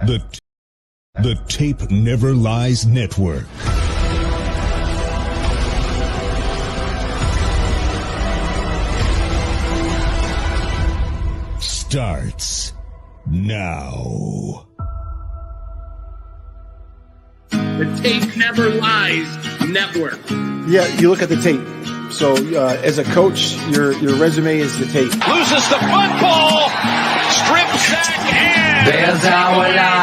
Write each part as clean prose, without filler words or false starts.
The Tape Never Lies Network. Starts now. The Tape Never Lies Network. Yeah, you look at the tape. So as a coach, your resume is the tape. Loses the football. Strip sack and Bears our live.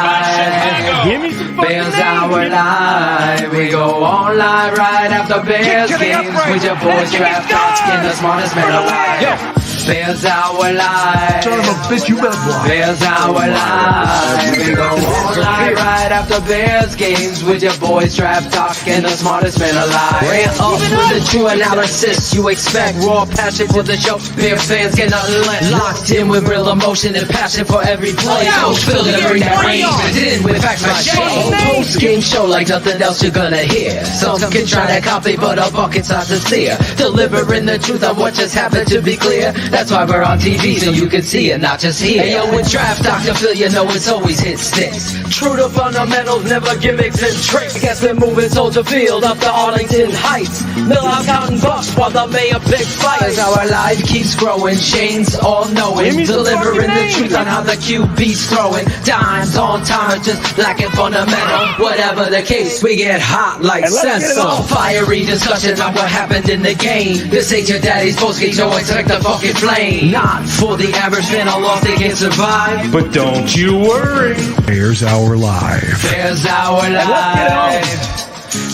Bears our live. We go on live right after Bears games with your boys draft talking the smartest man alive. Bears our live. Son of a bitch, you better block. Bears our live. We go on live right after Bears games with your boys draft talking the smartest man alive. Rant up with the true analysis you expect. Raw passion for the show. Bear fans get nothing less. Locked in with real emotion and passion for every play. Coach Phil delivering that range in with facts my shade. Post game show like nothing else you're gonna hear. Some can try to copy, but a bucket's not sincere. Delivering the truth on what just happened to be clear. That's why we're on TV, so you can see it, not just hear. Hey, yo, with Draft Dr. Phil, you know it's always hit sticks. True to fundamentals, never gimmicks and tricks. Guess we're moving Soldier Field up to Arlington Heights. Mill out counting bucks while the mayor big fight. As our life keeps growing, Shane's all knowing. Delivering the truth on how the QB's throwing. Dimes on time, just lacking fundamental. Whatever the case, we get hot like Cecil. Fiery discussion on what happened in the game. This ain't your daddy's postgame show, expect the fucking flame. Not for the average fan, a loss they can't survive. But don't you worry. Bears Our Live. Bears our life.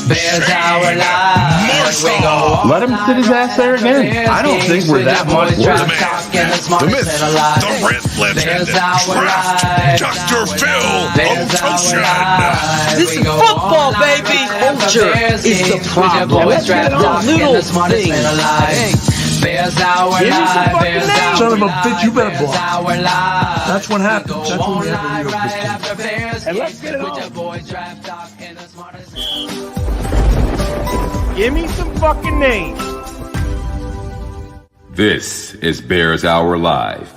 Bears our life. We go Let him sit his ass there again. I don't think we're that much worse. The myth, the rant legend, Dr. Phil Ototion. This is football, baby. Culture is the problem. Let's get on little things. Bears our life. Bears our Son of a bitch, you better Bears block. our life. That's what happens. That's when we have a real Right good team. after Bears And let's games get it with on. your boys draft talk and the smartest. Give me some fucking names. This is Bears Hour Live.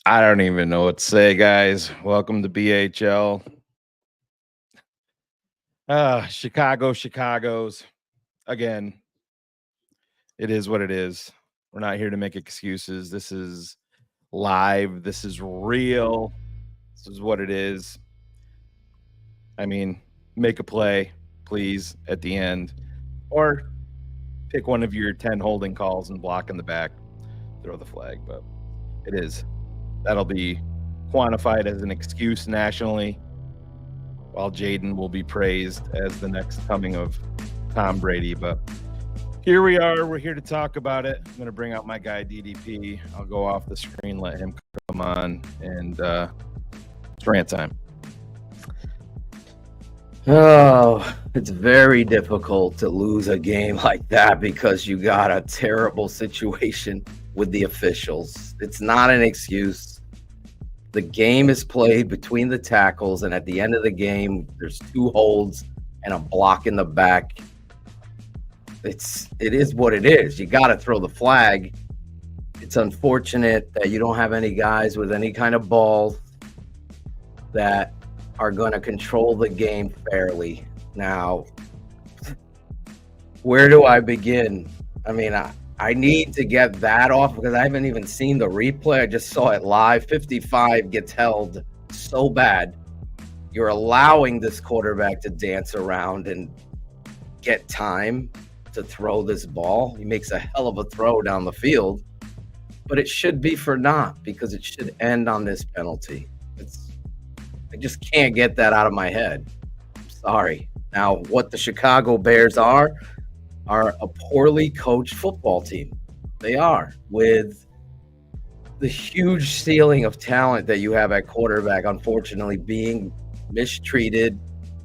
I don't even know what to say, guys. Welcome to BHL. Chicago's. Again, it is what it is. We're not here to make excuses. This is live. This is real. This is what it is. I mean, make a play, please, at the end. Or pick one of your 10 holding calls and block in the back. Throw the flag. But it is. That'll be quantified as an excuse nationally, while Jaden will be praised as the next coming of Tom Brady. But here we are. We're here to talk about it. I'm going to bring out my guy, DDP. I'll go off the screen, let him come on, and it's rant time. Oh, it's very difficult to lose a game like that because you got a terrible situation with the officials. It's not an excuse. The game is played between the tackles, and at the end of the game, there's 2 holds and a block in the back. It is what it is. You got to throw the flag. It's unfortunate that you don't have any guys with any kind of ball that are going to control the game fairly. Now, where do I begin? I mean, I need to get that off because I haven't even seen the replay. I just saw it live. 55 gets held so bad. You're allowing this quarterback to dance around and get time to throw this ball. He makes a hell of a throw down the field, but it should be for naught because it should end on this penalty. I just can't get that out of my head. I'm sorry. Now, what the Chicago Bears are a poorly coached football team. They are, with the huge ceiling of talent that you have at quarterback, unfortunately being mistreated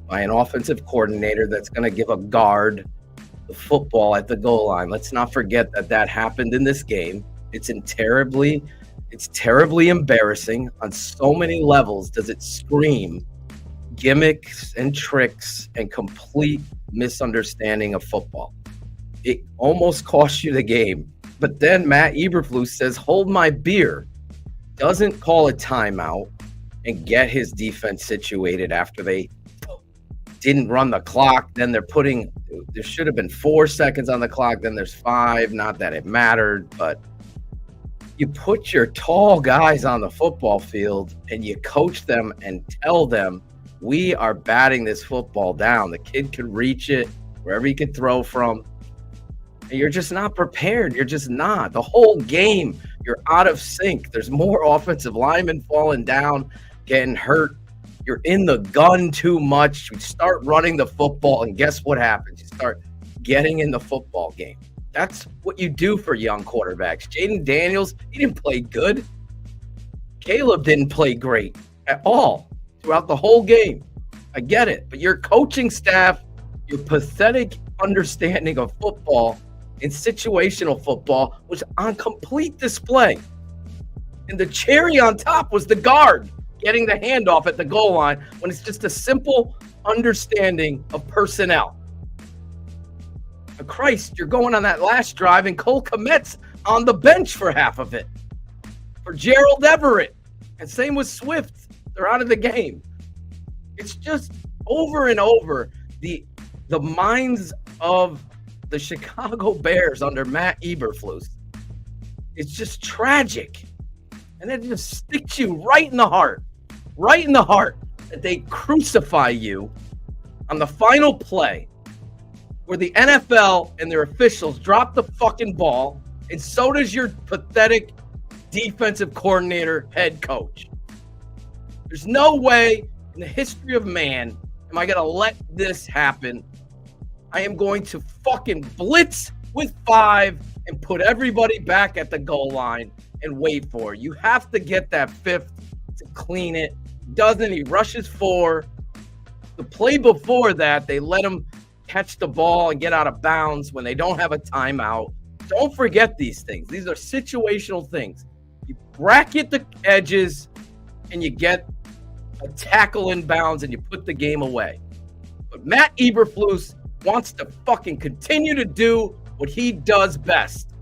by an offensive coordinator that's going to give a guard the football at the goal line. Let's not forget that happened in this game. It's terribly embarrassing on so many levels. Does it scream gimmicks and tricks and complete misunderstanding of football? It almost cost you the game. But then Matt Eberflus says, hold my beer. Doesn't call a timeout. and get his defense situated after they didn't run the clock. Then there should have been 4 seconds on the clock. Then there's 5. Not that it mattered, but you put your tall guys on the football field and you coach them and tell them, we are batting this football down. The kid can reach it wherever he can throw from. And you're just not prepared. You're just not. The whole game, you're out of sync. There's more offensive linemen falling down, getting hurt. You're in the gun too much. You start running the football, and guess what happens? You start getting in the football game. That's what you do for young quarterbacks. Jaden Daniels, he didn't play good. Caleb didn't play great at all throughout the whole game. I get it. But your coaching staff, your pathetic understanding of football and situational football was on complete display. And the cherry on top was the guard getting the handoff at the goal line when it's just a simple understanding of personnel. But Christ, you're going on that last drive and Cole Kmet's on the bench for half of it. For Gerald Everett. And same with Swift. They're out of the game. It's just over and over the minds of the Chicago Bears under Matt Eberflus. It's just tragic. And it just sticks you right in the heart that they crucify you on the final play where the NFL and their officials drop the fucking ball, and so does your pathetic defensive coordinator, head coach. There's no way in the history of man am I going to let this happen. I am going to fucking blitz with 5 and put everybody back at the goal line and wait for it. You have to get that 5th to clean it. Doesn't he? Rushes 4. The play before that, they let him catch the ball and get out of bounds when they don't have a timeout. Don't forget these things. These are situational things. You bracket the edges and you get a tackle in bounds and you put the game away. But Matt Eberflus wants to fucking continue to do what he does best.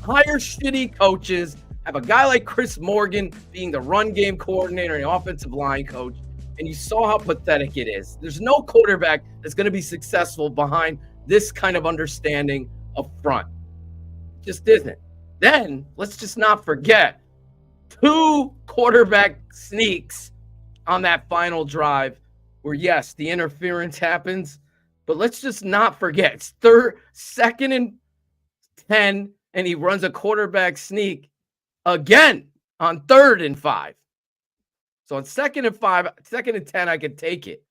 Hire shitty coaches, have a guy like Chris Morgan being the run game coordinator and the offensive line coach, and you saw how pathetic it is. There's no quarterback that's going to be successful behind this kind of understanding up front. Just isn't. Then, let's just not forget 2 quarterback sneaks on that final drive where, yes, the interference happens, but let's just not forget. It's 2nd and 10, and he runs a quarterback sneak again on 3rd and 5. So on 2nd and 5, 2nd and 10, I could take it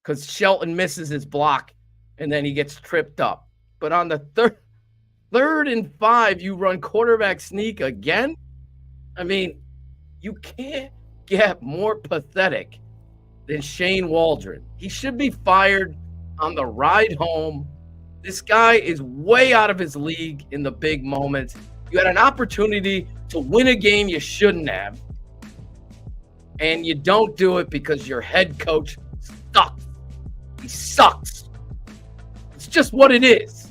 because Shelton misses his block, and then he gets tripped up. But on the 3rd and 5, you run quarterback sneak again? I mean, you can't get more pathetic than Shane Waldron. He should be fired on the ride home. This guy is way out of his league in the big moments. You had an opportunity to win a game you shouldn't have, and you don't do it because your head coach sucks. He sucks. It's just what it is.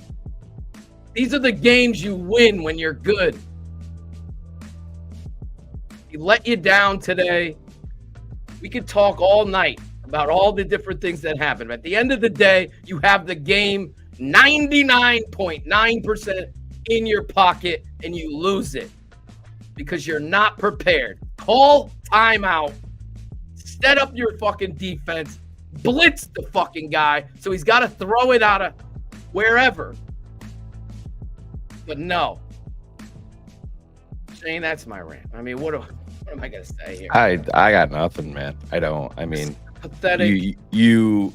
These are the games you win when you're good. He let you down today. We could talk all night about all the different things that happened. At the end of the day, you have the game 99.9% in your pocket, and you lose it because you're not prepared. Call timeout. Set up your fucking defense. Blitz the fucking guy so he's got to throw it out of wherever. But no. Shane, that's my rant. I mean, what am I going to say here? I got nothing, man. I don't. I mean, pathetic. You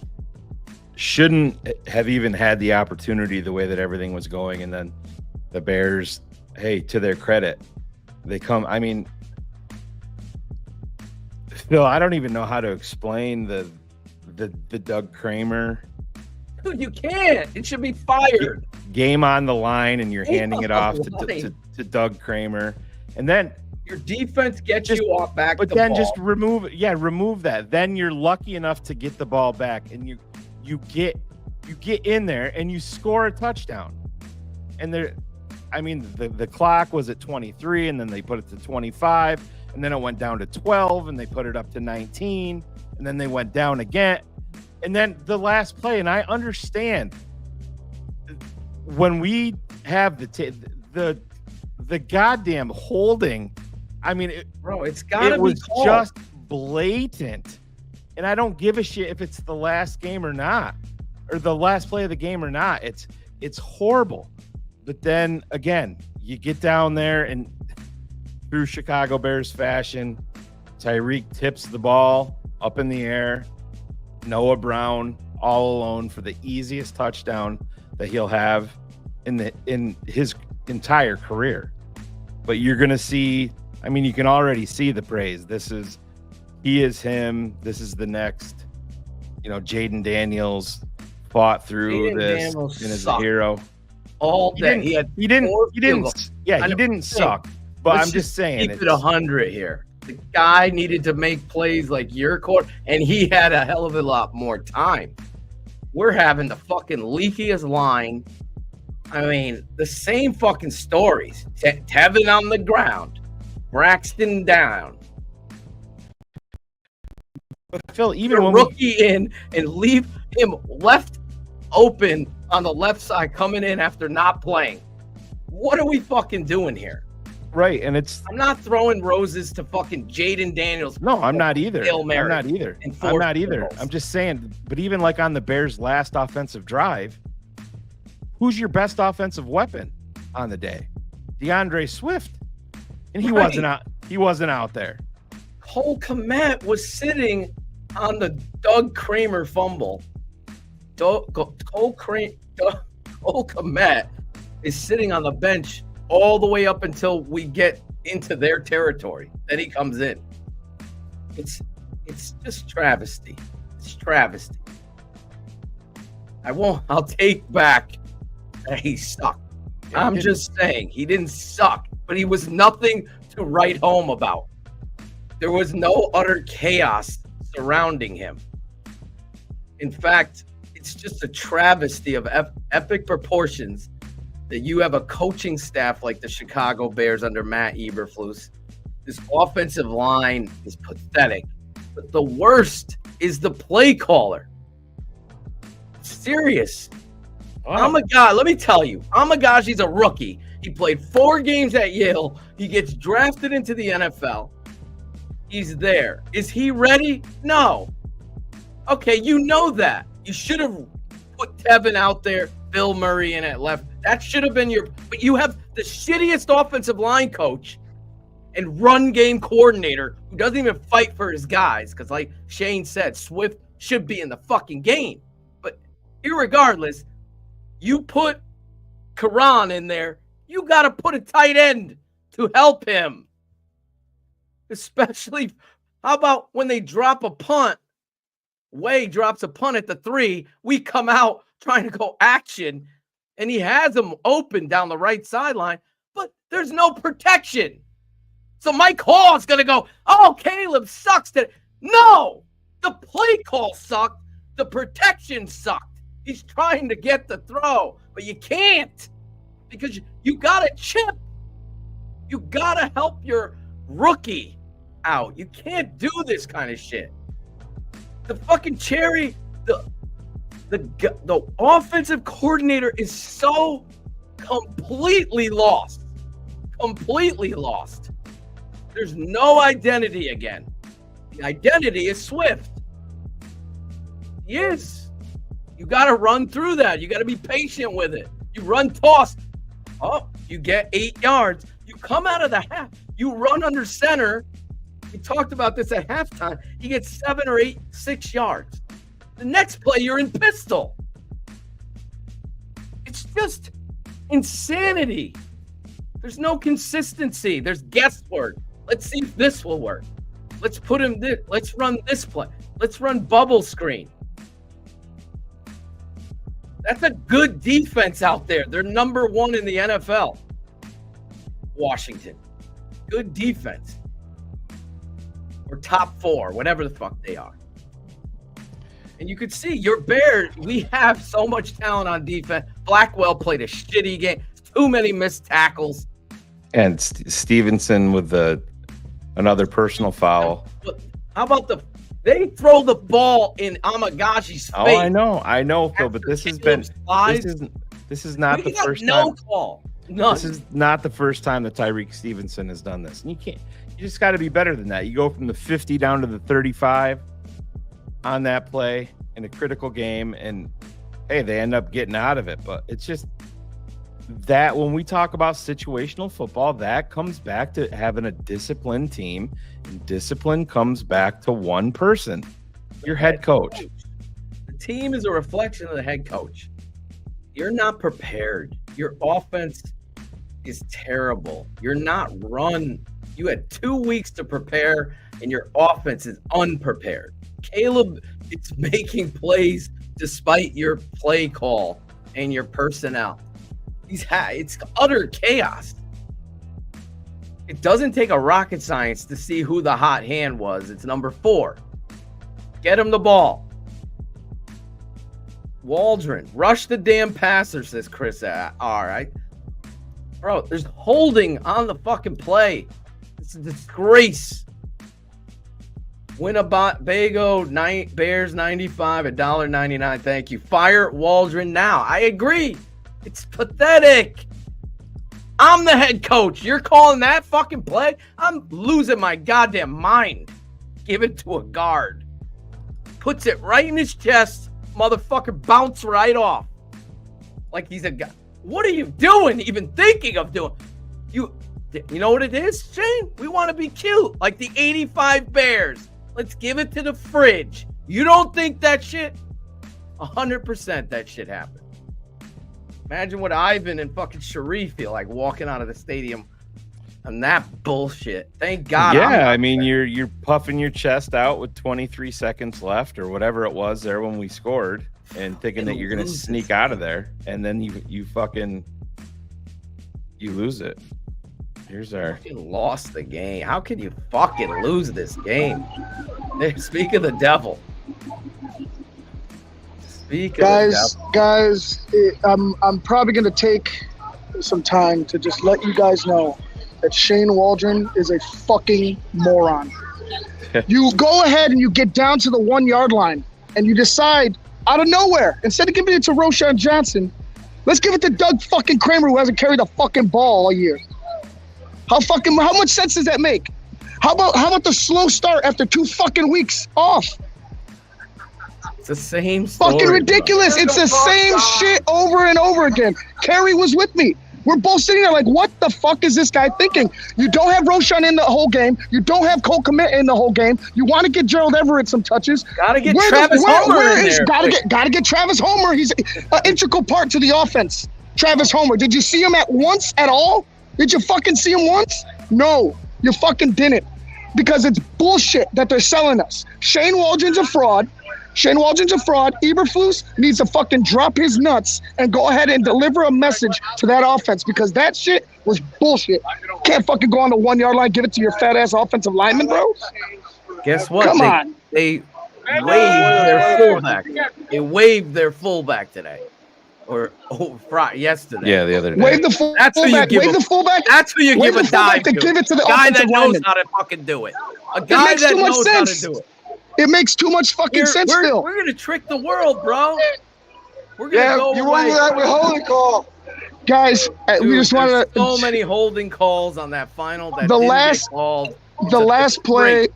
shouldn't have even had the opportunity the way that everything was going, and then the Bears, hey, to their credit, they come. I mean, Phil, I don't even know how to explain the Doug Kramer. Dude, you can't. It should be fired. Game on the line, and you're handing it off to Doug Kramer, and then your defense gets you off back. But then just remove that. Then you're lucky enough to get the ball back, and you get in there and you score a touchdown. And the clock was at 23, and then they put it to 25. and then it went down to 12, and they put it up to 19, and then they went down again. And then the last play, and I understand when we have the goddamn holding. I mean, it was just blatant, and I don't give a shit if it's the last game or not, or the last play of the game or not. It's horrible. But then again, you get down there, and through Chicago Bears fashion, Tyreek tips the ball up in the air. Noah Brown all alone for the easiest touchdown that he'll have in his entire career. But you're going to see, I mean, you can already see the praise. He is him. This is the next, Jaden Daniels fought through this and is a hero. All day. He didn't suck. But I'm just saying, keep it 100 here. The guy needed to make plays like your court, and he had a hell of a lot more time. We're having the fucking leakiest line. I mean, the same fucking stories. Tevin on the ground, Braxton down. But Phil, even when rookie in and leave him left open on the left side coming in after not playing. What are we fucking doing here? Right, and I'm not throwing roses to fucking Jaden Daniels. No, I'm not either. I'm not either. I'm just saying, but even like on the Bears' last offensive drive, who's your best offensive weapon on the day? DeAndre Swift. And he wasn't out there. Cole Kmet was sitting on the Doug Kramer fumble. Cole Kmet is sitting on the bench all the way up until we get into their territory. Then he comes in. It's just travesty. It's travesty. I'll take back that he sucked. I'm just saying he didn't suck, but he was nothing to write home about. There was no utter chaos surrounding him. In fact, it's just a travesty of epic proportions that you have a coaching staff like the Chicago Bears under Matt Eberflus. This offensive line is pathetic. But the worst is the play caller. Serious. Oh. Let me tell you, Amagaji's a rookie. He played 4 games at Yale. He gets drafted into the NFL. He's there. Is he ready? No. Okay, you know that. You should have put Tevin out there, Bill Murray in at left. That should have been but you have the shittiest offensive line coach and run game coordinator who doesn't even fight for his guys. Because like Shane said, Swift should be in the fucking game. But irregardless, you put Karan in there, you got to put a tight end to help him. Especially, how about when they drop a punt? Way drops a punt at the 3. We come out trying to go action, and he has them open down the right sideline, but there's no protection. So Mike Hall is going to go, oh, Caleb sucks today. No, the play call sucked. The protection sucked. He's trying to get the throw, but you can't because you got to chip. You got to help your rookie out. You can't do this kind of shit. The fucking cherry, the offensive coordinator is so completely lost. Completely lost. There's no identity again. The identity is Swift. He is. You got to run through that. You got to be patient with it. You run toss. Oh, you get 8 yards. You come out of the half. You run under center. We talked about this at halftime. He gets 7 or 8, 6 yards. The next play, you're in pistol. It's just insanity. There's no consistency. There's guesswork. Let's see if this will work. Let's put him this. Let's run this play. Let's run bubble screen. That's a good defense out there. They're number 1 in the NFL. Washington. Good defense. Or top 4, whatever the fuck they are. And you could see your Bears, we have so much talent on defense. Blackwell played a shitty game. Too many missed tackles. And Stevenson with the Another personal foul. How about they throw the ball in Amagashi's face? Oh, I know, Phil, but this is not the first time. Call. None. This is not the first time that Tyreek Stevenson has done this. And you just got to be better than that. You go from the 50 down to the 35 on that play in a critical game, and hey, they end up getting out of it. But it's just that when we talk about situational football, that comes back to having a disciplined team, and discipline comes back to one person, your head coach. The team is a reflection of the head coach. You're not prepared. Your offense is terrible. You're not run. You had 2 weeks to prepare, and your offense is unprepared. Caleb is making plays despite your play call and your personnel. It's utter chaos. It doesn't take a rocket science to see who the hot hand was. It's number 4. Get him the ball. Waldron, rush the damn passer, says Chris. All right. Bro, there's holding on the fucking play. It's a disgrace. Winnebago, Bears 95, $1.99. Thank you. Fire Waldron now. I agree. It's pathetic. I'm the head coach. You're calling that fucking play? I'm losing my goddamn mind. Give it to a guard. Puts it right in his chest. Motherfucker bounce right off. Like he's a guy. What are you doing? Even thinking of doing? You know what it is, Shane? We want to be cute. Like the 85 Bears. Let's give it to the fridge. You don't think that shit? 100% that shit happened. Imagine what Ivan and fucking Sharif feel like walking out of the stadium and that bullshit. Thank God. Yeah, I mean, you're puffing your chest out with 23 seconds left or whatever it was there when we scored, and thinking that you're gonna sneak out of there, and then you lose it. Here's our. You lost the game. How can you fucking lose this game? Speak of the devil. Guys, I'm probably gonna take some time to just let you guys know that Shane Waldron is a fucking moron. You go ahead and you get down to the 1 yard line and you decide out of nowhere, instead of giving it to Roshan Johnson, let's give it to Doug fucking Kramer, who hasn't carried the fucking ball all year. How much sense does that make? How about the slow start after 2 fucking weeks off? It's the same story, fucking ridiculous. Bro. It's the same shit over and over again. Kerry was with me. We're both sitting there like, what the fuck is this guy thinking? You don't have Roshan in the whole game. You don't have Cole Kmet in the whole game. You want to get Gerald Everett some touches. Gotta get Travis Homer in there. Gotta get Travis Homer. He's an integral part to the offense. Travis Homer. Did you see him once at all? Did you fucking see him once? No, you fucking didn't. Because it's bullshit that they're selling us. Shane Waldron's a fraud. Eberflus needs to fucking drop his nuts and go ahead and deliver a message to that offense, because that shit was bullshit. Can't fucking go on the 1 yard line, give it to your fat ass offensive lineman, bro. Guess what? Come on. They waived their fullback. They waived their fullback today. Yesterday. Yeah, the other day. Wave the fullback. That's who you give a dime to. Give it to the guy that knows lineman. how to fucking do it. A guy that knows how to do it. It makes too much fucking sense, Phil. We're going to trick the world, bro. We're going to go you away. wanted that with holding call. Guys, Dude, we just wanted to... so many holding calls on that final that the last play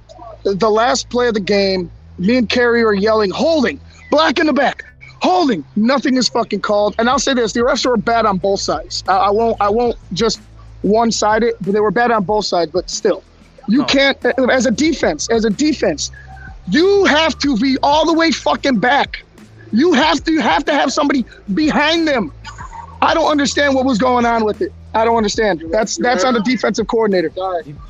of the game, me and Kerry are yelling, holding, black in the back, holding. Nothing is fucking called. And I'll say this, the refs were bad on both sides. I won't just one-side it, but they were bad on both sides, but still. You can't, as a defense, you have to be all the way fucking back. You have to have somebody behind them. I don't understand what was going on with it. I don't understand. That's on the defensive coordinator.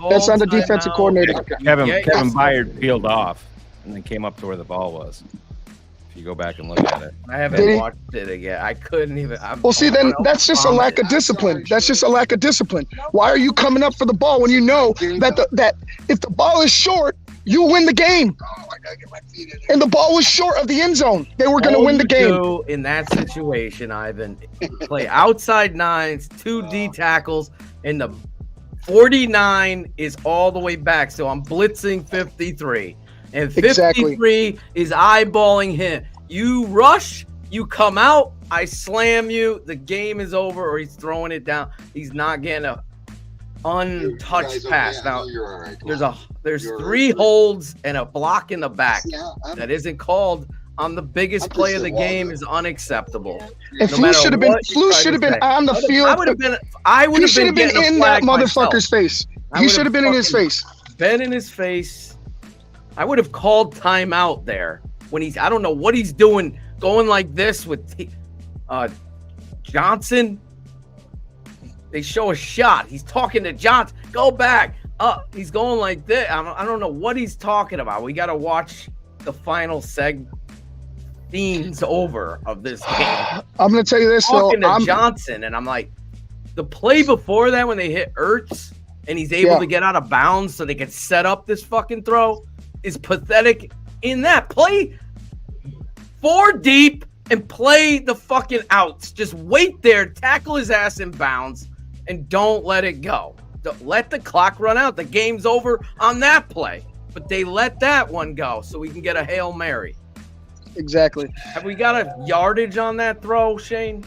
That's on the defensive coordinator. Kevin Byard peeled off and then came up to where the ball was. If you go back and look at it. I haven't watched it again. I couldn't even. Then that's just a lack of discipline. That's just a lack of discipline. Why are you coming up for the ball when you know that if the ball is short, you win the game? And the ball was short of the end zone. They were going to win the game. In that situation, Ivan, play outside nines, 2 D tackles, and the 49 is all the way back. So I'm blitzing 53. And 53 Exactly. is eyeballing him. You rush, you come out, I slam you, the game is over, or he's throwing it down. He's not getting a untouched pass. Now there's 3 holds and a block in the back that isn't called on the biggest play of the game is unacceptable. And Flu should have been on the field. I would have been in that motherfucker's face. He should have been in his face. Been in his face. I would have called timeout there when I don't know what he's doing, going like this with Johnson. They show a shot. He's talking to Johnson. Go back. He's going like this. I don't know what he's talking about. We got to watch the final scenes over of this game. I'm going to tell you this, though. Talking to Johnson, and I'm like, the play before that when they hit Ertz and he's able to get out of bounds so they can set up this fucking throw is pathetic. In that play, 4 deep and play the fucking outs. Just wait there, tackle his ass in bounds, and don't let it go. Let the clock run out. The game's over on that play. But they let that one go so we can get a Hail Mary. Exactly. Have we got a yardage on that throw, Shane?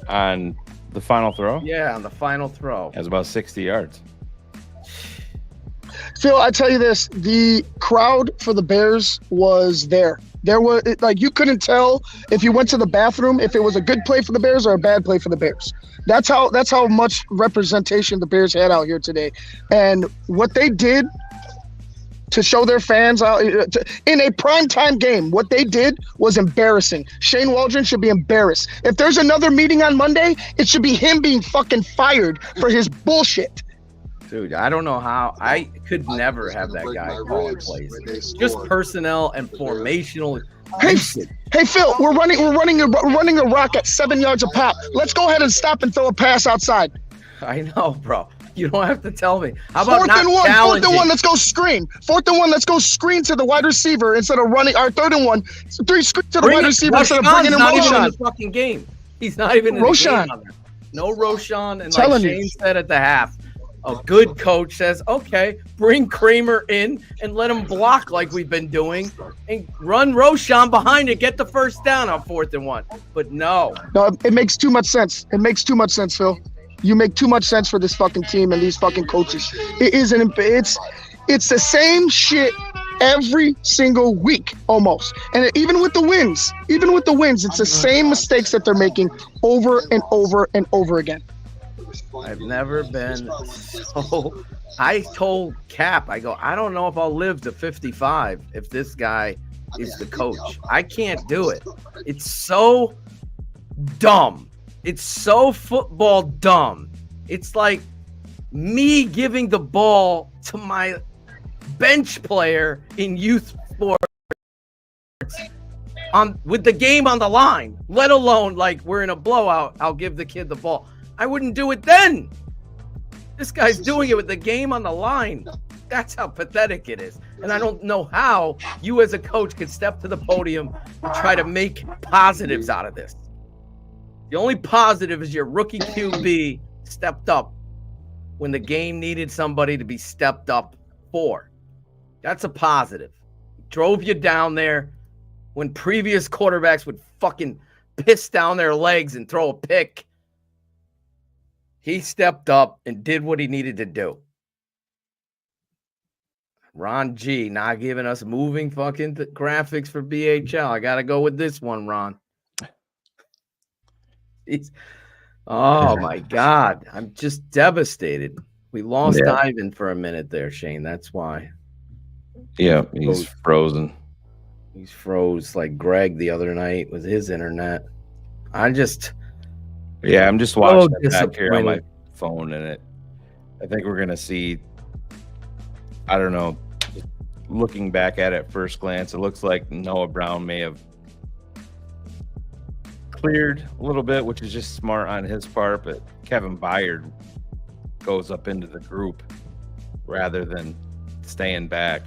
On the final throw? Yeah, on the final throw. It was about 60 yards. Phil, I tell you this, the crowd for the Bears was there. There was you couldn't tell if you went to the bathroom if it was a good play for the Bears or a bad play for the Bears. That's how much representation the Bears had out here today. And what they did to show their fans out in a primetime game, what they did was embarrassing. Shane Waldron should be embarrassed. If there's another meeting on Monday, it should be him being fucking fired for his bullshit. Dude, I don't know how. I could never have that guy calling plays. Just personnel and formational. Hey, Phil, we're running a rock at 7 yards a pop. Let's go ahead and stop and throw a pass outside. I know, bro. You don't have to tell me. How about Fourth and one, let's go screen. 4th and 1, let's go screen to the wide receiver instead of running. Our 3rd and 1, 3 screen to the wide receiver instead of bringing in Roshan. He's not even in Roshan. the fucking game. He's not even in Roshan. the game. No Roshan, and like Shane said at the half, a good coach says, okay, bring Kramer in and let him block like we've been doing and run Roshan behind it, get the first down on 4th and 1. But no, it makes too much sense. It makes too much sense, Phil. You make too much sense for this fucking team and these fucking coaches. It's the same shit every single week almost. And even with the wins, it's the same mistakes that they're making over and over and over again. I've never been so. I told Cap, I go, I don't know if I'll live to 55 if this guy is the coach. I can't do it. It's so dumb. It's so football dumb. It's like me giving the ball to my bench player in youth sports with the game on the line, let alone like we're in a blowout, I'll give the kid the ball. I wouldn't do it then. This guy's doing it with the game on the line. That's how pathetic it is. And I don't know how you as a coach could step to the podium and try to make positives out of this. The only positive is your rookie QB stepped up when the game needed somebody to be stepped up for. That's a positive. Drove you down there when previous quarterbacks would fucking piss down their legs and throw a pick. He stepped up and did what he needed to do. Ron G not giving us moving fucking graphics for BHL. I got to go with this one, Ron. Oh, my God. I'm just devastated. We lost Ivan for a minute there, Shane. That's why. Yeah, he's frozen. He's froze like Greg the other night with his internet. I'm just watching it back here on my phone, and I think we're gonna see. I don't know. Just looking back at it at first glance, it looks like Noah Brown may have cleared a little bit, which is just smart on his part. But Kevin Byard goes up into the group rather than staying back.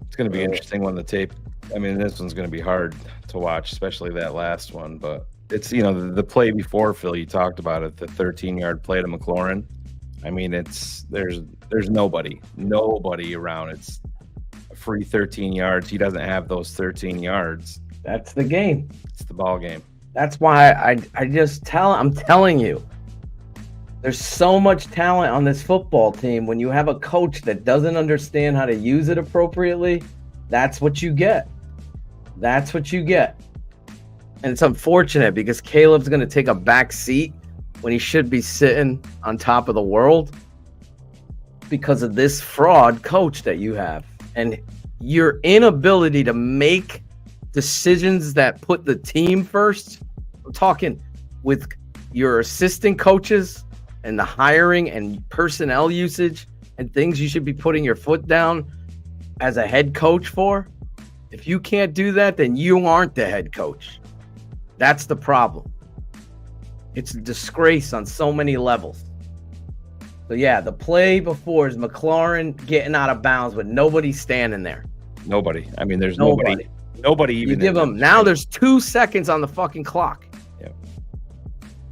It's going to be interesting when the tape. I mean, this one's going to be hard to watch, especially that last one. But it's the play before, Phil, you talked about it, the 13-yard play to McLaurin. I mean, there's nobody around. It's a free 13 yards. He doesn't have those 13 yards. That's the game. It's the ball game. That's why I'm telling you, there's so much talent on this football team. When you have a coach that doesn't understand how to use it appropriately, that's what you get. That's what you get. And it's unfortunate because Caleb's going to take a back seat when he should be sitting on top of the world because of this fraud coach that you have. And your inability to make decisions that put the team first. I'm talking with your assistant coaches and the hiring and personnel usage and things you should be putting your foot down as a head coach for. If you can't do that, then you aren't the head coach. That's the problem. It's a disgrace on so many levels. So yeah, the play before is McLaurin getting out of bounds with nobody standing there. Nobody. I mean, there's nobody even. You give them now. There's 2 seconds on the fucking clock. Yep.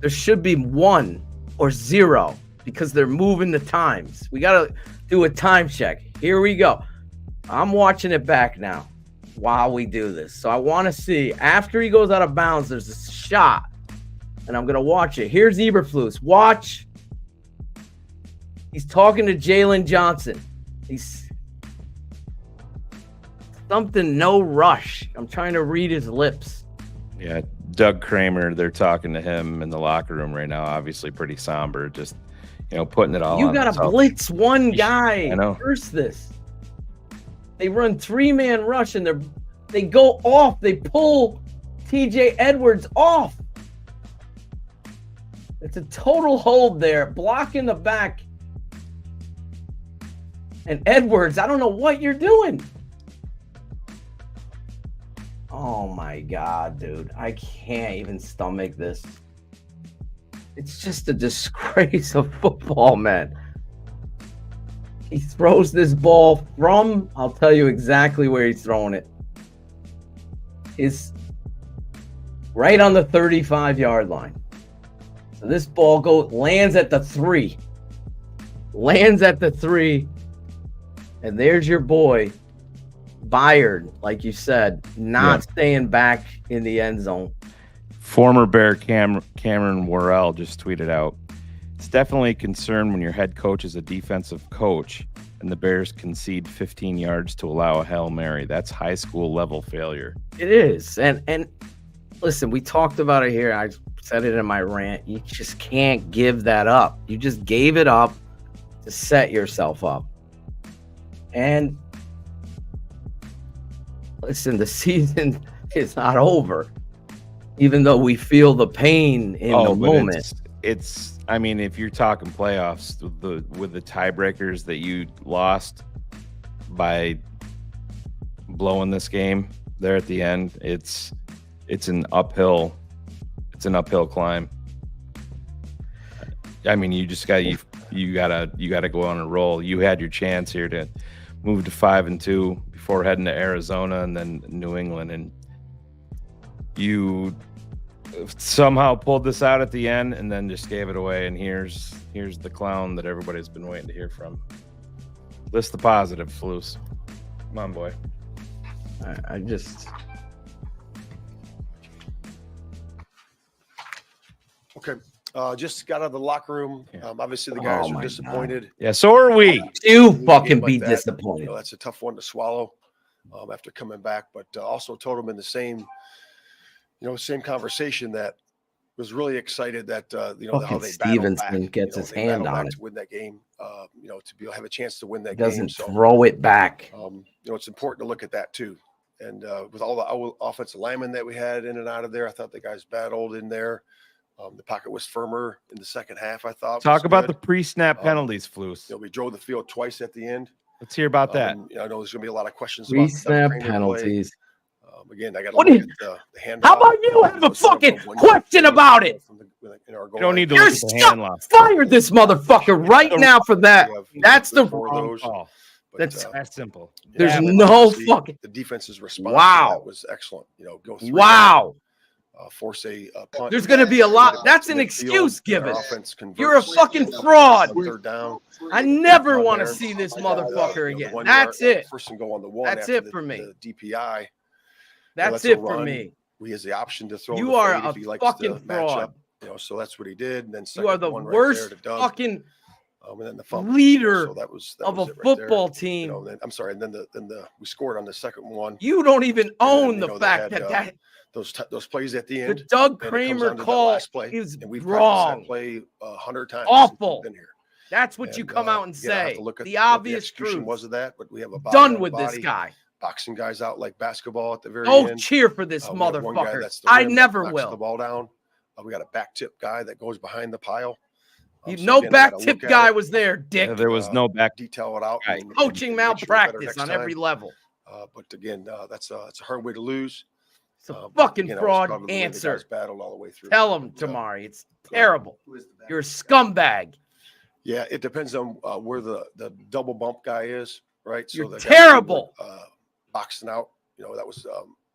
There should be 1 or 0 because they're moving the times. We got to do a time check. Here we go. I'm watching it back now while we do this. So I want to see after he goes out of bounds, there's a shot, and I'm gonna watch it. Here's Eberflus. Watch. He's talking to Jalen Johnson. He's something, no rush. I'm trying to read his lips. Yeah, Doug Kramer, they're talking to him in the locker room right now. Obviously pretty somber, just, putting it all on. You got to blitz one guy. I know. First this. They run 3-man rush, and they go off. They pull TJ Edwards off. It's a total hold there, blocking the back. And Edwards, I don't know what you're doing. Oh my God, dude. I can't even stomach this. It's just a disgrace of football, man. He throws this ball from, I'll tell you exactly where he's throwing it. It's right on the 35-yard line. So this ball lands at the 3. Lands at the 3. And there's your boy, Byard, like you said, not staying back in the end zone. Former Bear Cameron Worrell just tweeted out, "It's definitely a concern when your head coach is a defensive coach and the Bears concede 15 yards to allow a Hail Mary. That's high school level failure." It is. And listen, we talked about it here. I said it in my rant. You just can't give that up. You just gave it up to set yourself up. And listen, the season is not over, even though we feel the pain in the moment. It's I mean, if you're talking playoffs, with the tiebreakers that you lost by blowing this game there at the end, it's an uphill climb. I mean, you just gotta go on a roll. You had your chance here to move to 5-2 before heading to Arizona and then New England, and you somehow pulled this out at the end and then just gave it away. And here's the clown that everybody's been waiting to hear from. List the positives, Flus. Come on, boy. I just okay. Just got out of the locker room. Obviously, the guys are disappointed. God. Yeah, so are we. You fucking be disappointed. That's a tough one to swallow after coming back. But also told them in the same conversation that was really excited that how they Stevenson gets his hand on it to win that game. To have a chance to win that game. So, throw it back. It's important to look at that too. And with all the offensive linemen that we had in and out of there, I thought the guys battled in there. The pocket was firmer in the second half, I thought. Talk about the pre-snap penalties, Flus. We drove the field twice at the end. Let's hear about that. I know there's going to be a lot of questions pre-snap about penalties. Again, I got to look at the handoff. How about you have a fucking question about it? You don't need to look at the hand loss. Fire this motherfucker right now for that. That's the wrong call. That's simple. There's no fucking. The defense's response. Wow, that was excellent. Go through. Wow. force a punt. There's going to be a lot. That's an excuse given. You're a fucking fraud. Third down. I never want to see this motherfucker again. That's it. First and go on the one. That's it for me. The DPI. That's it for me. He has the option to throw. You are a fucking fraud. So that's what he did. And then you are the worst fucking and then the leader so that was of a football team. I'm sorry. And then we scored on the second one. You don't even own the fact that those plays at the end. The Doug Kramer call is wrong. That play 100 times. Awful. That's what you come out and say. The obvious truth was of that, but we have a done with this guy. Boxing guys out like basketball at the very end. Cheer for this motherfucker. I never will. The ball down. We got a back tip guy that goes behind the pile. No back tip guy was there, Dick. Yeah, there was no back. Detail it out. Coaching malpractice on every level. But again, that's a hard way to lose. It's a fucking fraud answer. Battled all the way through. Tell him, Tamari. It's terrible. You're a scumbag. Yeah, it depends on where the double bump guy is, right? So you're terrible. Boxing out, that was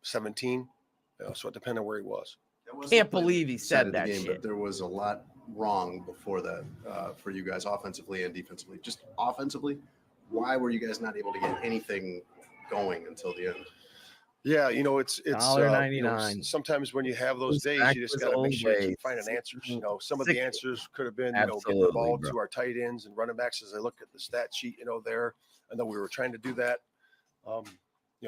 17. So it depended on where he was. Can't believe he said that game, shit. But there was a lot wrong before that for you guys offensively and defensively. Just offensively, why were you guys not able to get anything going until the end? Yeah, it's $1.99. Sometimes when you have those days, you just got to make sure you keep finding answers. Some of the answers could have been, getting the ball to our tight ends and running backs. As I look at the stat sheet, there, I know we were trying to do that.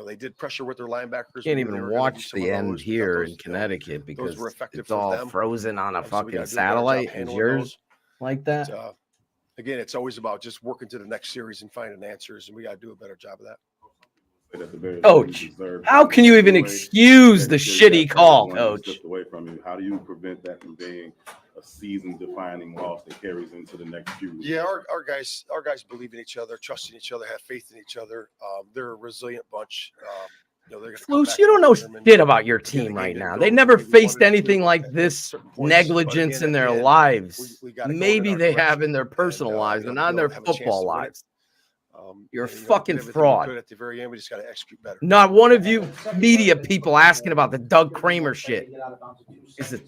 They did pressure with their linebackers. Can't even watch the end here in Connecticut because it's all frozen on a fucking satellite. Is yours like that? Again, it's always about just working to the next series and finding answers, and we got to do a better job of that. Coach, how can you even excuse the shitty call, Coach? Away from you. How do you prevent that from being a season-defining loss that carries into the next few weeks? Yeah, our guys believe in each other, trust in each other, have faith in each other. They're a resilient bunch. Flus, you don't know shit about your team right now. They never faced anything like this negligence in their lives. Maybe they have in their personal lives, but not in their football lives. You're a fucking fraud. At the very end, we just got to execute better. Not one of you media people asking about the Doug Kramer shit. It's a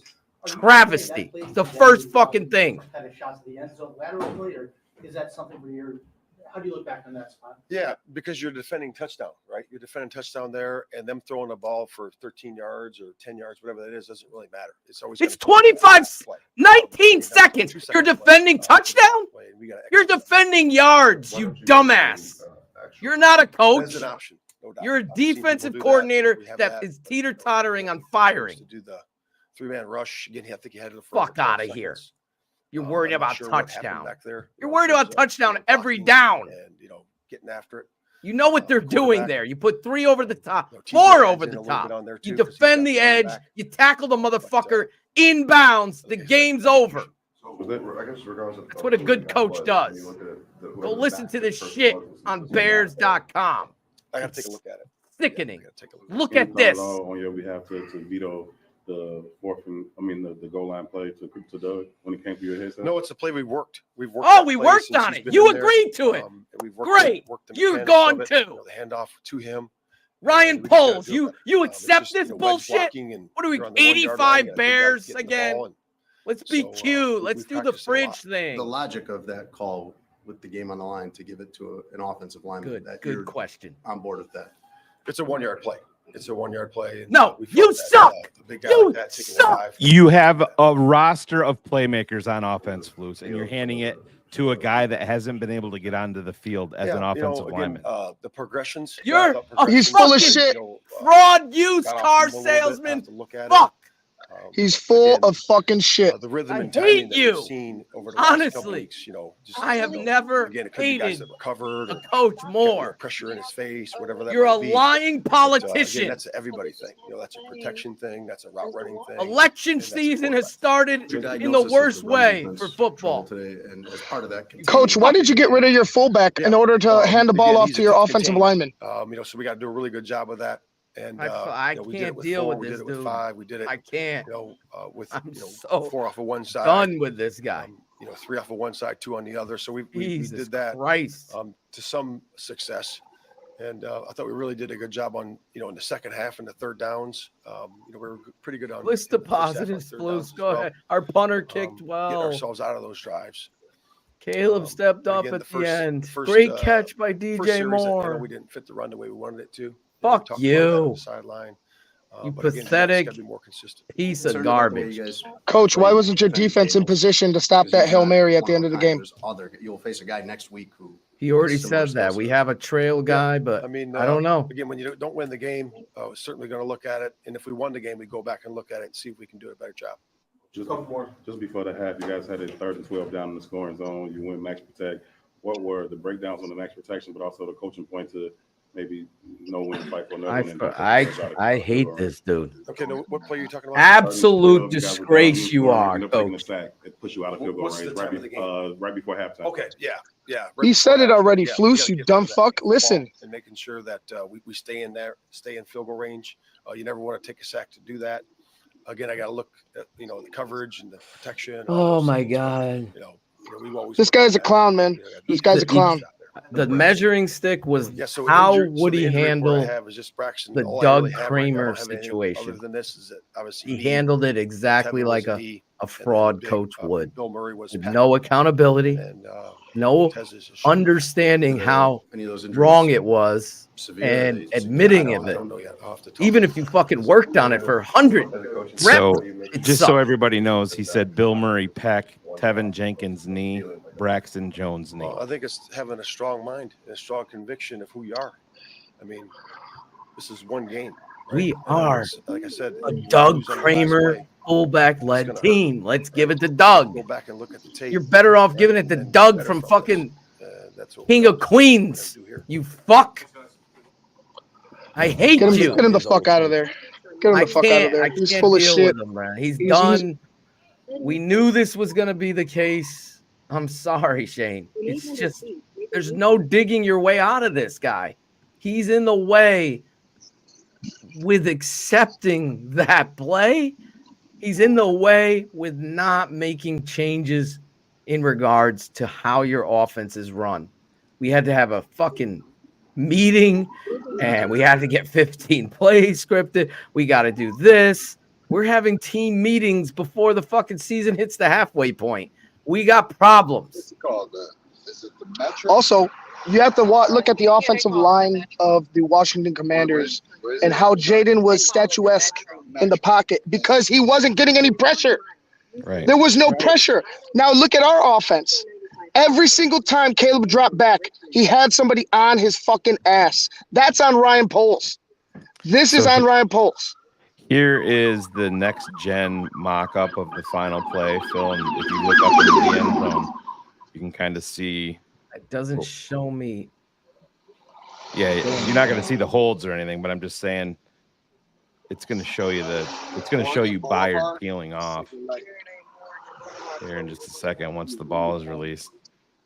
travesty. It's the first fucking thing. Is that something where you're? How do you look back on that spot? Yeah, because you're defending touchdown, right? You're defending touchdown there, and them throwing the ball for 13 yards or 10 yards, whatever that is, doesn't really matter. It's 19 seconds. You're defending touchdown? You're defending yards, you dumbass. You're not a coach. That's an option, no doubt. You're a defensive coordinator that is teeter-tottering on firing. To do the three-man rush. Again, I think he had to the fuck out of here. You're worried about touchdown. You're worried about touchdown every down. And, getting after it. You know what they're doing there. You put 3 over the top, 4 over the top. You defend the edge. You tackle the motherfucker inbounds. The game's over. That's what a good coach does. Go listen to this shit on Bears.com. I got to take a look at it. Sickening. Look at this. On your behalf to veto the the goal line play to Doug when it came to your head? No, it's a play we worked. We worked on it. You agreed to it. Great. You've gone too. The handoff to him. Ryan Poles, you accept this bullshit? What are we, 85 Bears again? Let's be cute. Let's do the fridge thing. The logic of that call with the game on the line to give it to an offensive lineman. Good question. On board with that. It's a 1-yard play. It's a 1-yard play. No, you suck. You suck. You have a roster of playmakers on offense, Flus, and you're handing it to a guy that hasn't been able to get onto the field as an offensive lineman. The progressions. He's full of shit. Fraud used car salesman. Fuck. He's full of fucking shit. The rhythm and timing that we've seen over the last couple weeks, I have never hated a coach more. Pressure in his face, whatever that You're a might be. lying politician. That's an everybody thing. That's a protection thing. That's a route running thing. Election season has started in the worst way for football today, and as part of that, Coach, why did you get rid of your fullback in order to hand the ball off to your offensive lineman? So we got to do a really good job of that. And I can't deal with this, dude. We did it with 5. We did it. I can't. With 4 off of one side. Done with this guy. 3 off of one side, 2 on the other. So we did that Christ. To some success. And I thought we really did a good job on, in the second half and the third downs. We were pretty good on. List the positives, Blues. Go ahead. Our punter kicked well. Getting ourselves out of those drives. Caleb stepped up at the end. Great catch by DJ Moore. We didn't fit the run the way we wanted it to. Fuck you. Sideline. You pathetic piece of garbage. Coach, why wasn't your defense in position to stop that Hail Mary at the end of the game? You'll face a guy next week who. He already said that. We have a trail guy, but I don't know. Again, when you don't win the game, we're certainly going to look at it. And if we won the game, we go back and look at it and see if we can do a better job. Just before the half, you guys had it 3rd and 12 down in the scoring zone. You went max protect. What were the breakdowns on the max protection, but also the coaching point to maybe know when to fight for another one? I hate this dude. Okay, what play are you talking about? Absolute disgrace you are, coach. It puts you out of field goal range right before halftime. Okay, yeah. He said it already, Flus, you dumb fuck. Listen. And making sure that we stay in field goal range. You never want to take a sack to do that. Again, I got to look at the coverage and the protection. Oh my God! This guy's a clown, man. This guy's a clown. The measuring stick was how would he handle the Doug Kramer situation? He handled it exactly like a fraud coach would. With no accountability, no understanding how wrong it was, and admitting of it. Even if you fucking worked on it for 100 reps. So, just so everybody knows, he said Bill Murray, pec, Tevin Jenkins knee, Braxton Jones knee. Well, I think it's having a strong mind and a strong conviction of who you are. I mean, this is one game. Right? We are, like I said, a Doug Kramer fullback-led team. Let's give it to Doug. Go back and look at the tape. You're better off giving it to Doug from fucking King of Queens. You fuck. I hate you. Get him the fuck out of there. Get him the fuck out of there. He's full of shit. He's done. We knew this was going to be the case. I'm sorry, Shane. It's just there's no digging your way out of this guy. He's in the way with accepting that play. He's in the way with not making changes in regards to how your offense is run. We had to have a fucking meeting and we had to get 15 plays scripted. We got to do this. We're having team meetings before the fucking season hits the halfway point. We got problems. Also, you have to look at the offensive line of the Washington Commanders and how Jaden was statuesque in the pocket because he wasn't getting any pressure. Right. There was no pressure. Now look at our offense. Every single time Caleb dropped back, he had somebody on his fucking ass. That's on Ryan Poles. This is on Ryan Poles. Here is the next gen mock-up of the final play, Phil. And if you look up into the end zone, you can kind of see. It doesn't show me. Yeah, you're not going to see the holds or anything, but I'm just saying it's going to show you Byard peeling off here in just a second once the ball is released.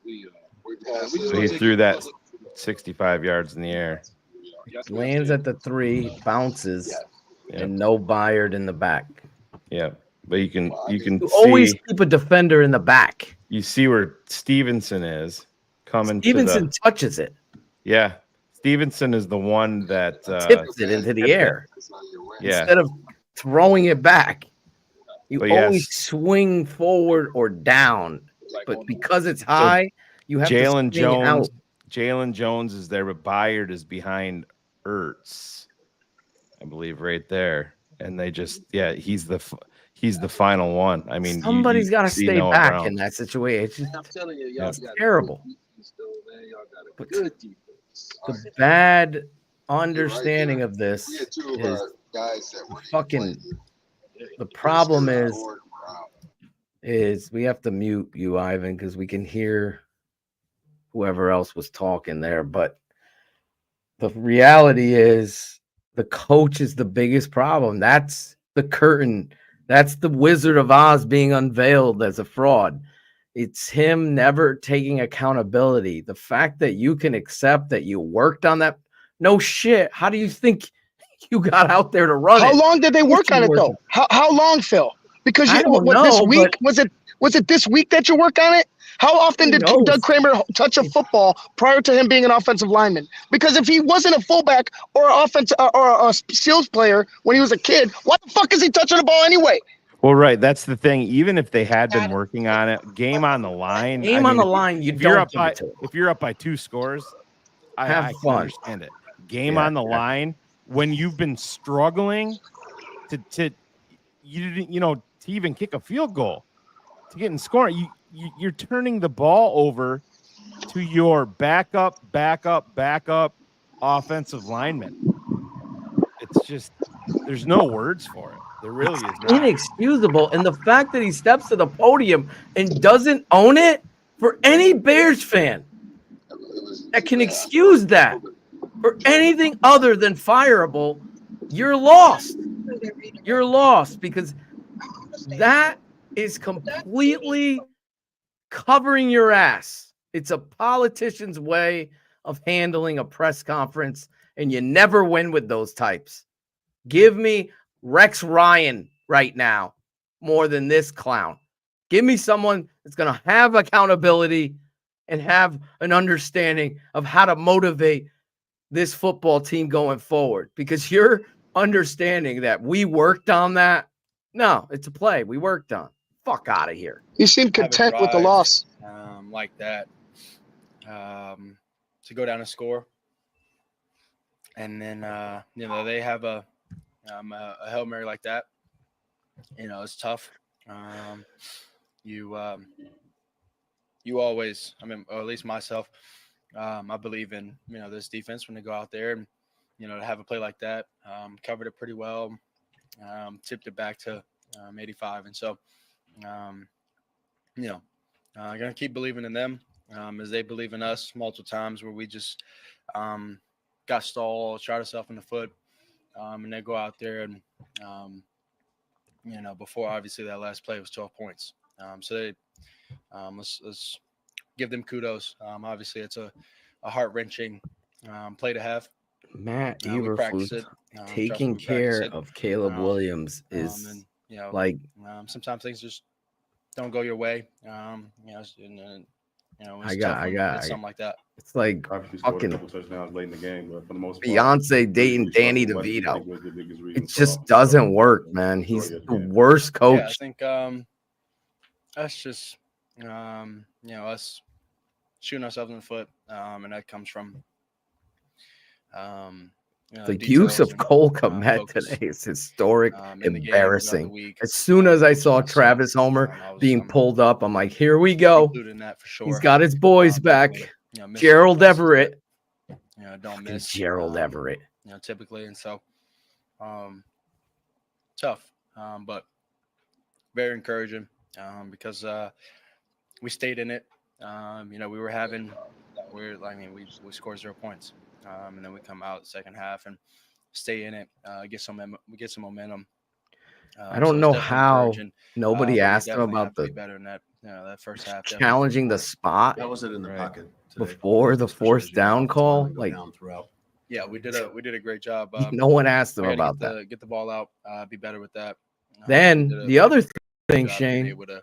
So he threw that 65 yards in the air. Lands at the 3, bounces. Yep. And no Byard in the back. Yeah, but you can always keep a defender in the back. You see where Stevenson is coming. Stevenson touches it. Yeah, Stevenson is the one that tips it into the air. Yeah, instead of throwing it back, you always swing forward or down. But because it's high, you have Jalen to swing out. Jalen Jones is there, but Byard is behind Ertz. I believe right there, and they just he's the final one. I mean, somebody's got to stay back in that situation. I'm telling you, it's terrible. But the bad understanding of this is fucking. The problem is we have to mute you, Ivan, because we can hear whoever else was talking there. But the reality is. The coach is the biggest problem. That's the curtain. That's the Wizard of Oz being unveiled as a fraud. It's him never taking accountability. The fact that you can accept that you worked on that. No shit. How do you think you got out there to run it? How long did they work on it, though? How long, Phil? Because I don't know, this week, was it Was it this week that you work on it? How often did Doug Kramer touch a football prior to him being an offensive lineman? Because if he wasn't a fullback or an offensive or a skills player when he was a kid, why the fuck is he touching the ball anyway? Well, right. That's the thing. Even if they had been working on it, game on the line. Game on the line, if you're up by 2 scores, I can understand it. Game on the line when you've been struggling to even kick a field goal, to get in scoring, you're turning the ball over to your backup offensive lineman. It's just there's no words for it. There really is not. Inexcusable. And the fact that he steps to the podium and doesn't own it, for any Bears fan that can excuse that for anything other than fireable, you're lost. You're lost, because that is completely covering your ass. It's a politician's way of handling a press conference, and you never win with those types. Give me Rex Ryan right now more than this clown. Give me someone that's going to have accountability and have an understanding of how to motivate this football team going forward, because you're understanding that we worked on that. No, it's a play we worked on. Fuck out of here. You seem content with the loss. Like that, to go down and score. And then, they have a Hail Mary like that. It's tough. You always, or at least myself, I believe in, this defense when they go out there and, to have a play like that, covered it pretty well, tipped it back to 85. And so, I'm going to keep believing in them as they believe in us multiple times where we just got stalled, shot ourselves in the foot, and they go out there and, before obviously that last play was 12 points. So they, let's give them kudos. Obviously, it's a heart-wrenching play to have. Matt Eberflus taking care of Caleb Williams is sometimes things just don't go your way. I got something like that. It's like fucking touchdowns late in the game, but for the most part, Beyonce dating Danny DeVito. It just doesn't work, man. He's the worst coach. Yeah, I think that's just us shooting ourselves in the foot, and that comes from the use of Cole Kmet today is historic, embarrassing. As soon as I saw Travis Homer being pulled up, I'm like, here we go. He's got his boys back. Gerald Everett. Don't miss Gerald Everett. Typically. And so tough, but very encouraging because we stayed in it. We scored 0 points. And then we come out the second half and stay in it, get some momentum. I don't know how nobody asked him about the better in that first half. Challenging the spot. How was it in the pocket today? Before the fourth down call? Like, yeah, we did a great job. No one asked him about that. Get the ball out, be better with that. Then the other thing, Shane, able to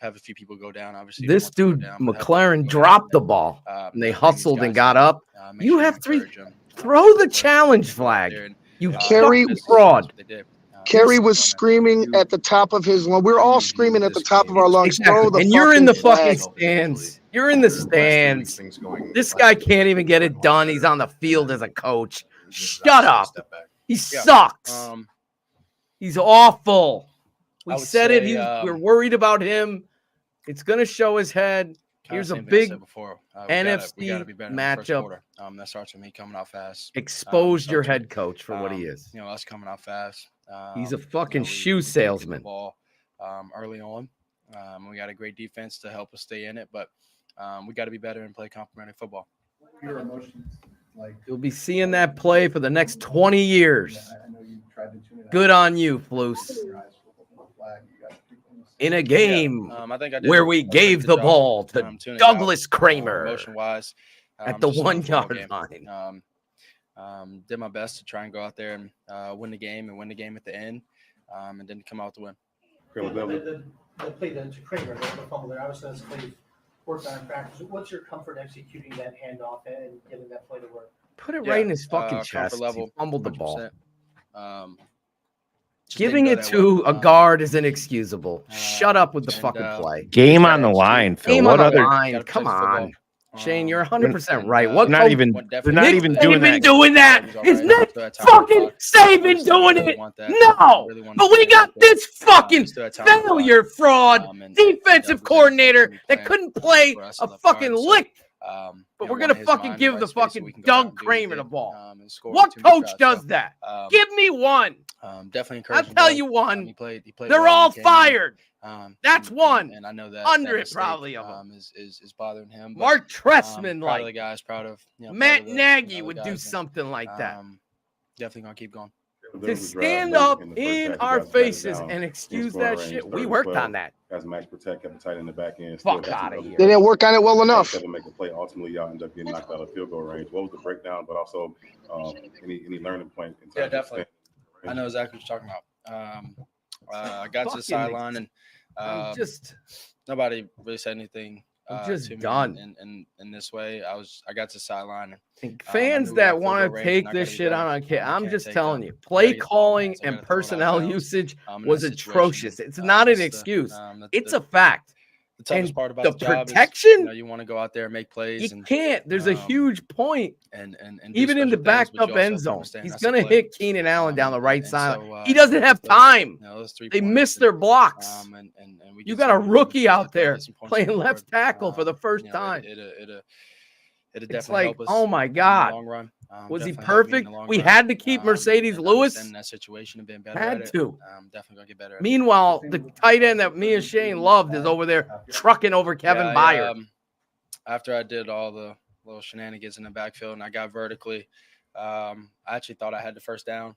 have a few people go down. Obviously, this dude McLaren dropped the ball, and they hustled and got up. You have three. Throw the challenge flag. You Kerry fraud. Kerry was screaming at the top of his lungs. We're all screaming at the top of our lungs. Exactly. And you're in the fucking stands. You're in the stands. This guy can't even get it done. He's on the field as a coach. Shut up. He sucks. He's awful. We said it. We're worried about him. It's going to show his head. Here's a big NFC matchup. That starts with me coming out fast. Expose your head coach for what he is. Us coming out fast. He's a fucking shoe salesman. Ball early on. We got a great defense to help us stay in it, but we got to be better and play complementary football. Your emotions, you'll be seeing that play for the next 20 years. Good on you, Flus. In a game where we gave the ball to Douglas Kramer motion-wise, at the 1 yard line. Did my best to try and go out there and win the game at the end, and then come out to win. the play to Kramer, the fumble there. Obviously, that's Clay's worked on in practice. What's your comfort executing that handoff and getting that play to work? Put it right in his fucking chest. Level, he fumbled the ball. Giving it to a guard is inexcusable. Shut up with the fucking play. Game on the line, Phil. Game What on the other? line. Come on. Shane, you're 100% right. What They're not even. They're not even doing that. Is Nick fucking Saban doing it? No. But we got this fucking failure fraud defensive coordinator that couldn't play a fucking lick. But we're going to fucking give the fucking Doug Kramer the ball. What coach does that? Give me one. Definitely I'll tell you one. He played They're well all in the game, fired. That's one. And I know that 100 mistake, probably of them. Is bothering him. Mark Trestman, proud of the like guys, proud of Matt Nagy would do something like that. Definitely gonna keep going. To stand up in our faces and excuse that shit, we worked on that. Guys, max protect, kept the tight in the back end. Fuck out of here. They didn't work on it well enough. To make a play, ultimately, y'all end up getting knocked out of field goal range. What was the breakdown? But also, any learning point? Yeah, definitely. I know exactly what you're talking about. I got to the sideline and nobody really said anything. I'm just to me done. In this way. I got to the sideline. And fans that want to take this shit on, I'm just telling you, play calling and personnel usage was atrocious. It's not an excuse. It's a fact. The toughest part about the protection, job is, you want to go out there and make plays. You can't. There's a huge point. And even in the backed up end zone, he's going to hit Keenan Allen down the right side. He doesn't have time. They missed their blocks. You got a rookie out there playing left tackle for the first time. It's like, oh my God. Was he perfect? We had to keep Mercedes Lewis. In that situation and been better had to. Definitely gonna get better. Meanwhile, the tight end that me and Shane loved is over there trucking over Kevin Byard. After I did all the little shenanigans in the backfield and I got vertically, I actually thought I had the first down.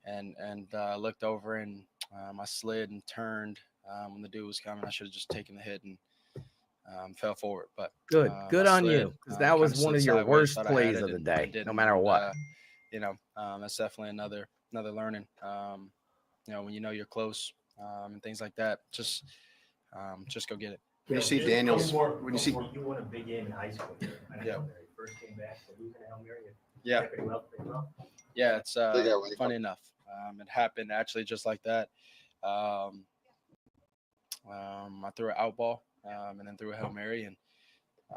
And looked over and I slid and turned when the dude was coming. I should have just taken the hit and fell forward. But good on you, because that was one of your worst plays of the day, no matter what. That's definitely another learning. When you know you're close and things like that, just go get it. When you see Daniels, when you see you won a big game in high school. Yeah. First came back to losing Hail Mary. Yeah. Pretty well. Yeah, it's funny enough. It happened actually just like that. I threw an out ball and then threw a Hail Mary, and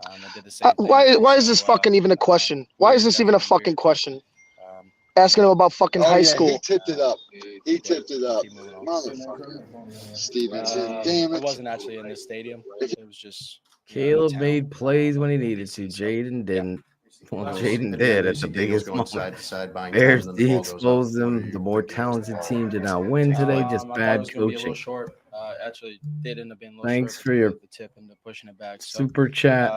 I did the same thing. Why is this fucking even a question? Why is this even a fucking question? Asking him about fucking high school. He tipped it up. Motherfucker. Stevenson, damn it. It wasn't actually in the stadium. It was just Caleb made plays when he needed to. Jaden didn't. Well, Jaden did at the biggest moment. Bears de-exposed them. The more talented team did not win today. Just bad coaching. Actually, did end up being a little Thanks short for your the tip and the pushing it back. So, super chat.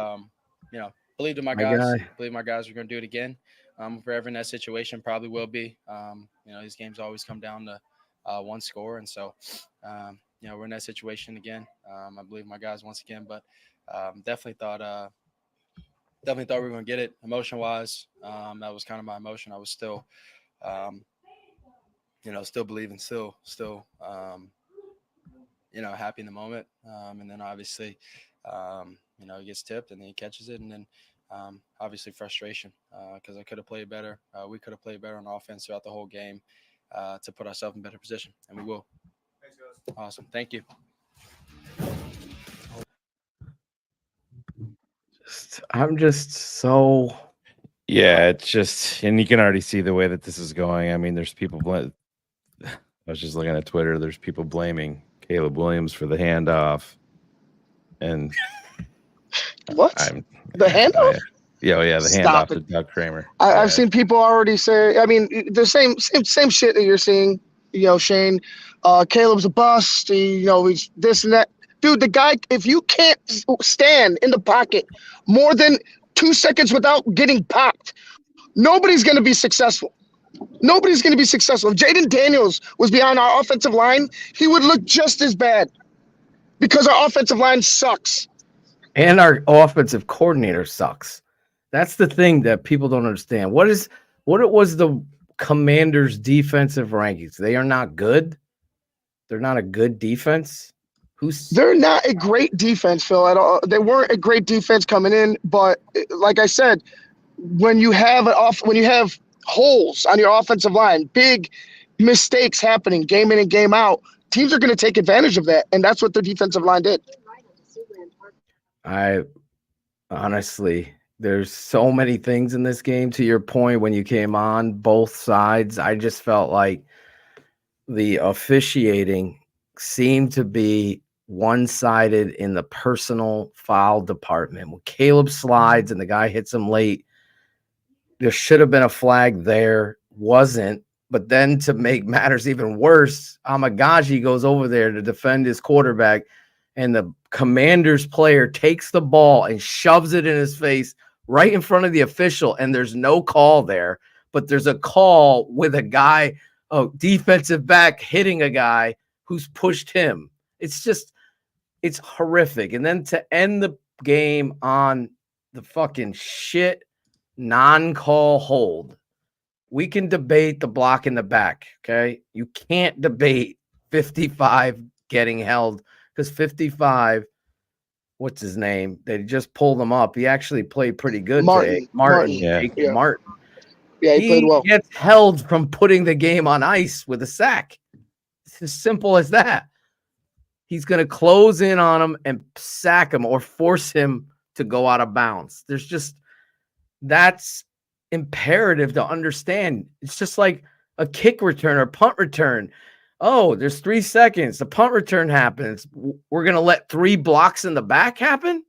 Believed in my guys. Believe my guys were going to do it again. Forever in that situation, probably will be. These games always come down to one score, and so we're in that situation again. I believe my guys once again, but definitely thought we were going to get it emotion wise. That was kind of my emotion. I was still, still believing, still, happy in the moment. And then obviously, he gets tipped and then he catches it. And then obviously frustration because I could have played better. We could have played better on offense throughout the whole game to put ourselves in better position. And we will. Thanks, guys. Awesome. Thank you. I'm just so. Yeah, it's just, and you can already see the way that this is going. I mean, there's people. I was just looking at Twitter. There's people blaming Caleb Williams for the handoff, and what? The handoff? The handoff to Doug Kramer. I've seen people already say. I mean, the same shit that you're seeing. Shane, Caleb's a bust. He's this and that. Dude, the guy, if you can't stand in the pocket more than 2 seconds without getting popped, nobody's going to be successful. Nobody's going to be successful. If Jaden Daniels was behind our offensive line, he would look just as bad because our offensive line sucks. And our offensive coordinator sucks. That's the thing that people don't understand. What it was the Commanders' defensive rankings? They are not good. They're not a good defense. They're not a great defense, Phil, at all. They weren't a great defense coming in, but like I said, when you have holes on your offensive line, big mistakes happening game in and game out, teams are going to take advantage of that, and that's what their defensive line did. I honestly, there's so many things in this game. To your point, when you came on both sides, I just felt like the officiating seemed to be one-sided in the personal foul department. When Caleb slides and the guy hits him late, there should have been a flag there, wasn't. But then to make matters even worse, Amagaji goes over there to defend his quarterback, and the Commander's player takes the ball and shoves it in his face right in front of the official, and there's no call there, but there's a call with a guy, a defensive back hitting a guy who's pushed him. It's horrific. And then to end the game on the fucking shit non-call hold. We can debate the block in the back, okay? You can't debate 55 getting held because 55, what's his name? They just pulled him up. He actually played pretty good today. Martin. Yeah. Martin. Yeah, he played well. He gets held from putting the game on ice with a sack. It's as simple as that. He's going to close in on him and sack him or force him to go out of bounds. That's imperative to understand. It's just like a kick return or punt return. Oh, there's 3 seconds. The punt return happens. We're going to let 3 blocks in the back happen?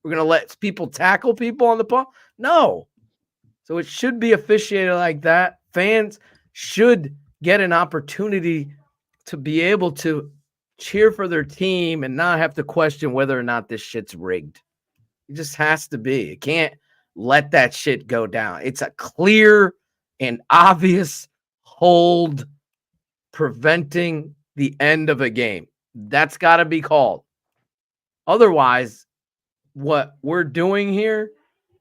We're going to let people tackle people on the punt? No. So it should be officiated like that. Fans should get an opportunity to be able to cheer for their team and not have to question whether or not this shit's rigged. It just has to be. It can't let that shit go down. It's a clear and obvious hold preventing the end of a game. That's got to be called. Otherwise, what we're doing here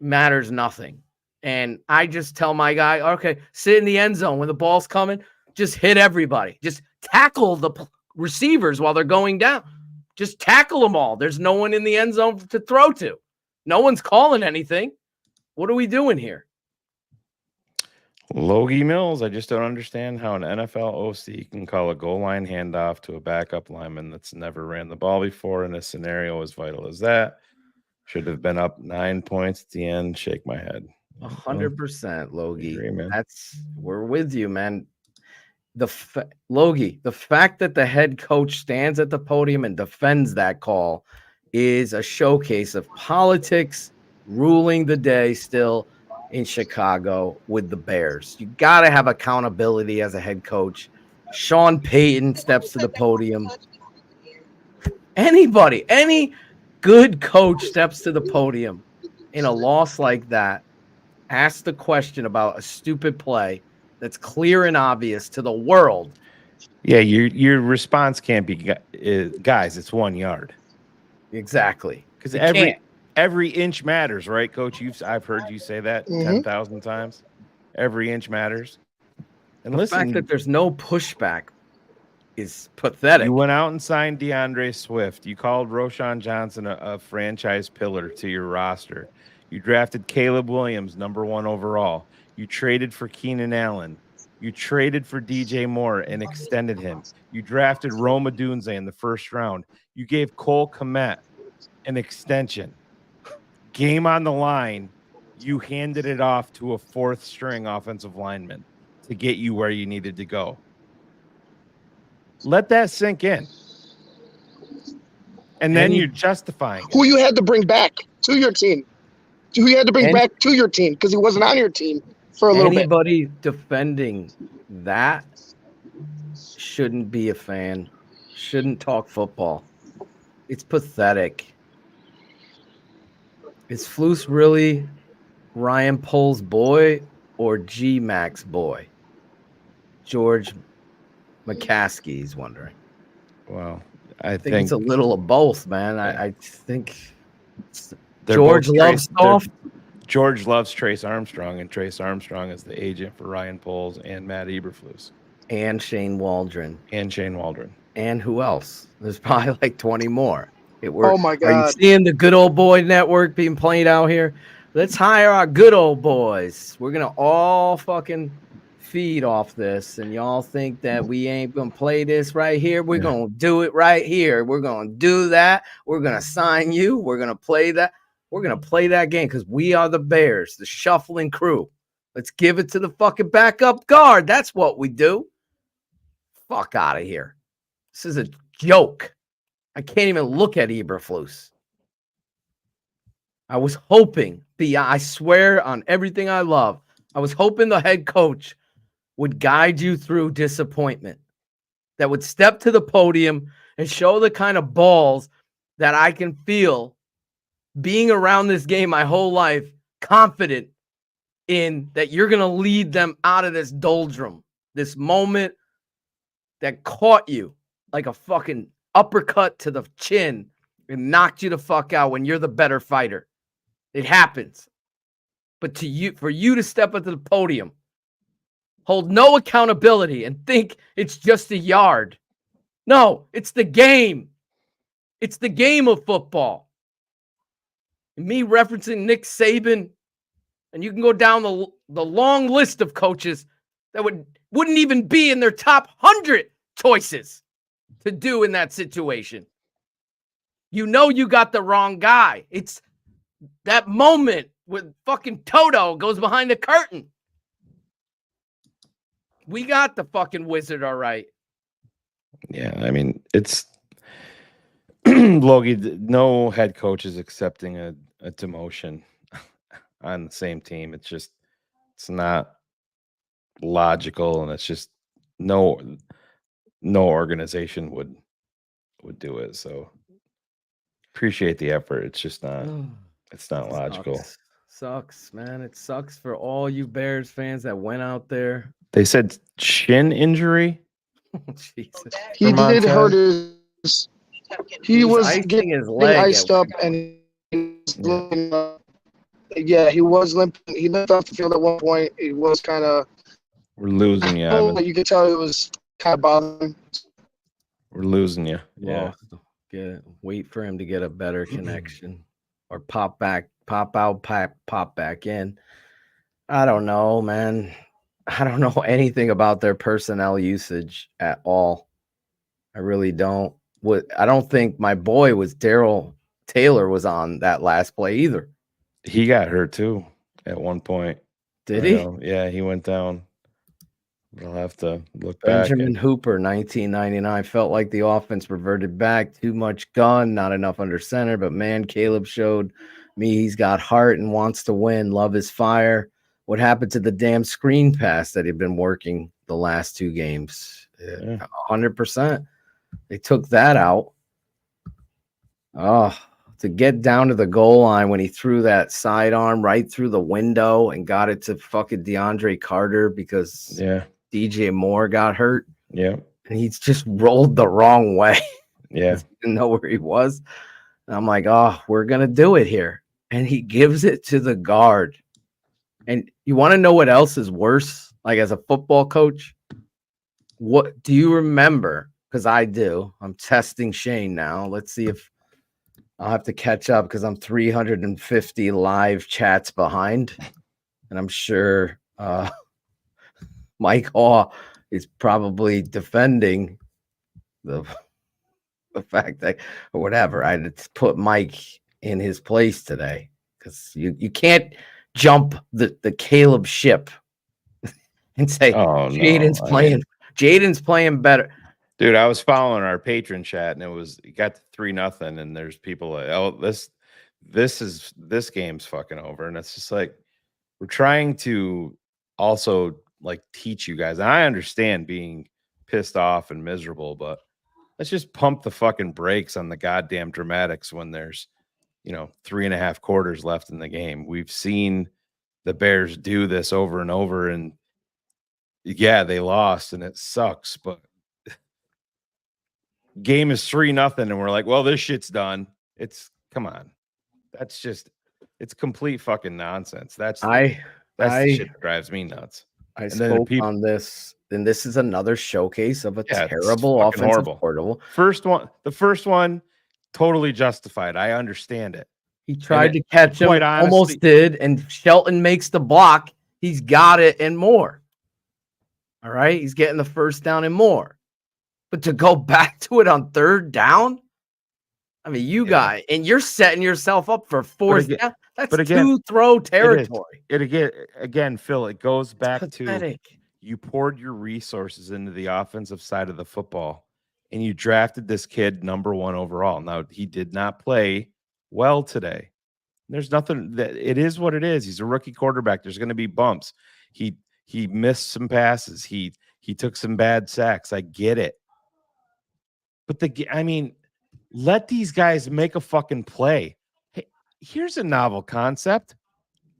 matters nothing. And I just tell my guy, okay, sit in the end zone when the ball's coming. Just hit everybody. Just tackle the receivers while they're going down. Just tackle them all. There's no one in the end zone to throw to. No one's calling anything. What are we doing here? Logie Mills, I just don't understand how an NFL OC can call a goal line handoff to a backup lineman that's never ran the ball before in a scenario as vital as that. Should have been up 9 points at the end. Shake my head. 100%, Logie. Agree, man. We're with you, man. Logie, the fact that the head coach stands at the podium and defends that call is a showcase of politics ruling the day still in Chicago with the Bears. You got to have accountability as a head coach. Sean Payton steps to the podium. Any good coach steps to the podium in a loss like that, asks the question about a stupid play that's clear and obvious to the world. Yeah, your response can't be, guys, it's 1 yard. Exactly. Because every inch matters, right, Coach? I've heard you say that 10,000 times. Every inch matters. And the fact that there's no pushback is pathetic. You went out and signed DeAndre Swift. You called Roschon Johnson a franchise pillar to your roster. You drafted Caleb Williams, #1 overall. You traded for Keenan Allen. You traded for DJ Moore and extended him. You drafted Roma Dunze in the first round. You gave Cole Kmet an extension. Game on the line, you handed it off to a 4th string offensive lineman to get you where you needed to go. Let that sink in. And then you're justifying it. Who you had to bring back to your team. Who you had to bring back to your team because he wasn't on your team for a little bit. Anybody defending that shouldn't be a fan, shouldn't talk football. It's pathetic. Is Flus really Ryan Pohl's boy or G-Mac's boy? George McCaskey is wondering. Well, I think it's a little of both, man. I think George loves soft. George loves Trace Armstrong, and Trace Armstrong is the agent for Ryan Poles and Matt Eberflus. And Shane Waldron. And who else? There's probably like 20 more. Oh my God. Are you seeing the good old boy network being played out here? Let's hire our good old boys. We're going to all fucking feed off this. And y'all think that we ain't going to play this right here? We're going to do it right here. We're going to do that. We're going to sign you. We're going to play that. We're going to play that game because we are the Bears, the shuffling crew. Let's give it to the fucking backup guard. That's what we do. Fuck out of here. This is a joke. I can't even look at Eberflus. I was hoping, I swear on everything I love, I was hoping the head coach would guide you through disappointment, that would step to the podium and show the kind of balls that I can feel being around this game my whole life, confident in that you're going to lead them out of this doldrum, this moment that caught you like a fucking uppercut to the chin and knocked you the fuck out when you're the better fighter. It happens. But for you to step up to the podium, hold no accountability and think it's just a yard. No, it's the game. It's the game of football. And me referencing Nick Saban, and you can go down the long list of coaches that wouldn't even be in their top 100 choices to do in that situation. You know you got the wrong guy. It's that moment with fucking Toto goes behind the curtain. We got the fucking wizard all right. Yeah, I mean, it's Logie, no head coach is accepting a demotion on the same team. It's not logical, and it's just no organization would do it. So appreciate the effort. It's just not logical. Sucks, man. It sucks for all you Bears fans that went out there. They said shin injury. Jesus. He did hurt his. He was icing his getting leg iced up, and he was limping. He limped off the field at one point. He was kind of. We're losing you. Ivan. You could tell it was kind of bothering. We're losing you. Yeah. Wait for him to get a better connection, or pop out, pop back in. I don't know, man. I don't know anything about their personnel usage at all. I really don't. I don't think my boy Daryl Taylor was on that last play either. He got hurt too at one point. Did he? Yeah, he went down. We'll have to look Benjamin back. Hooper, 1999. Felt like the offense reverted back. Too much gun, not enough under center. But man, Caleb showed me he's got heart and wants to win. Love his fire. What happened to the damn screen pass that he'd been working the last two games? 100%. They took that out. Oh, to get down to the goal line when he threw that sidearm right through the window and got it to fucking DeAndre Carter because DJ Moore got hurt. Yeah. And he's just rolled the wrong way. Yeah. Didn't know where he was. And I'm like, oh, we're going to do it here. And he gives it to the guard. And you want to know what else is worse? Like as a football coach, what do you remember? Because I do. I'm testing Shane now. Let's see if I'll have to catch up because I'm 350 live chats behind. And I'm sure Mike Haw is probably defending the fact that, or whatever, I had to put Mike in his place today because you can't jump the Caleb ship and say, Jaden's playing better. Dude, I was following our patron chat and it got to 3-0, and there's people like, oh, this game's fucking over. And it's just like, we're trying to also like teach you guys. And I understand being pissed off and miserable, but let's just pump the fucking brakes on the goddamn dramatics when there's, 3.5 quarters left in the game. We've seen the Bears do this over and over, and yeah, they lost and it sucks, but game is 3-0 and we're like, well, this shit's done. Come on. It's complete fucking nonsense. That's the shit that drives me nuts. I spoke on this then this is another showcase of a Yeah, terrible fucking offensive horrible. portal. The first one, totally justified. I understand it. He tried to catch him, quite honestly, almost did, and Shelton makes the block. He's got it and more. All right, he's getting the first down and more. But to go back to it on third down, I mean, you guys, and you're setting yourself up for fourth down. That's two-throw territory. It again, Phil, it goes back to you poured your resources into the offensive side of the football, and you drafted this kid number 1 overall. Now, he did not play well today. There's nothing that it is what it is. He's a rookie quarterback. There's going to be bumps. He missed some passes. He took some bad sacks. I get it. But let these guys make a fucking play. Hey, here's a novel concept.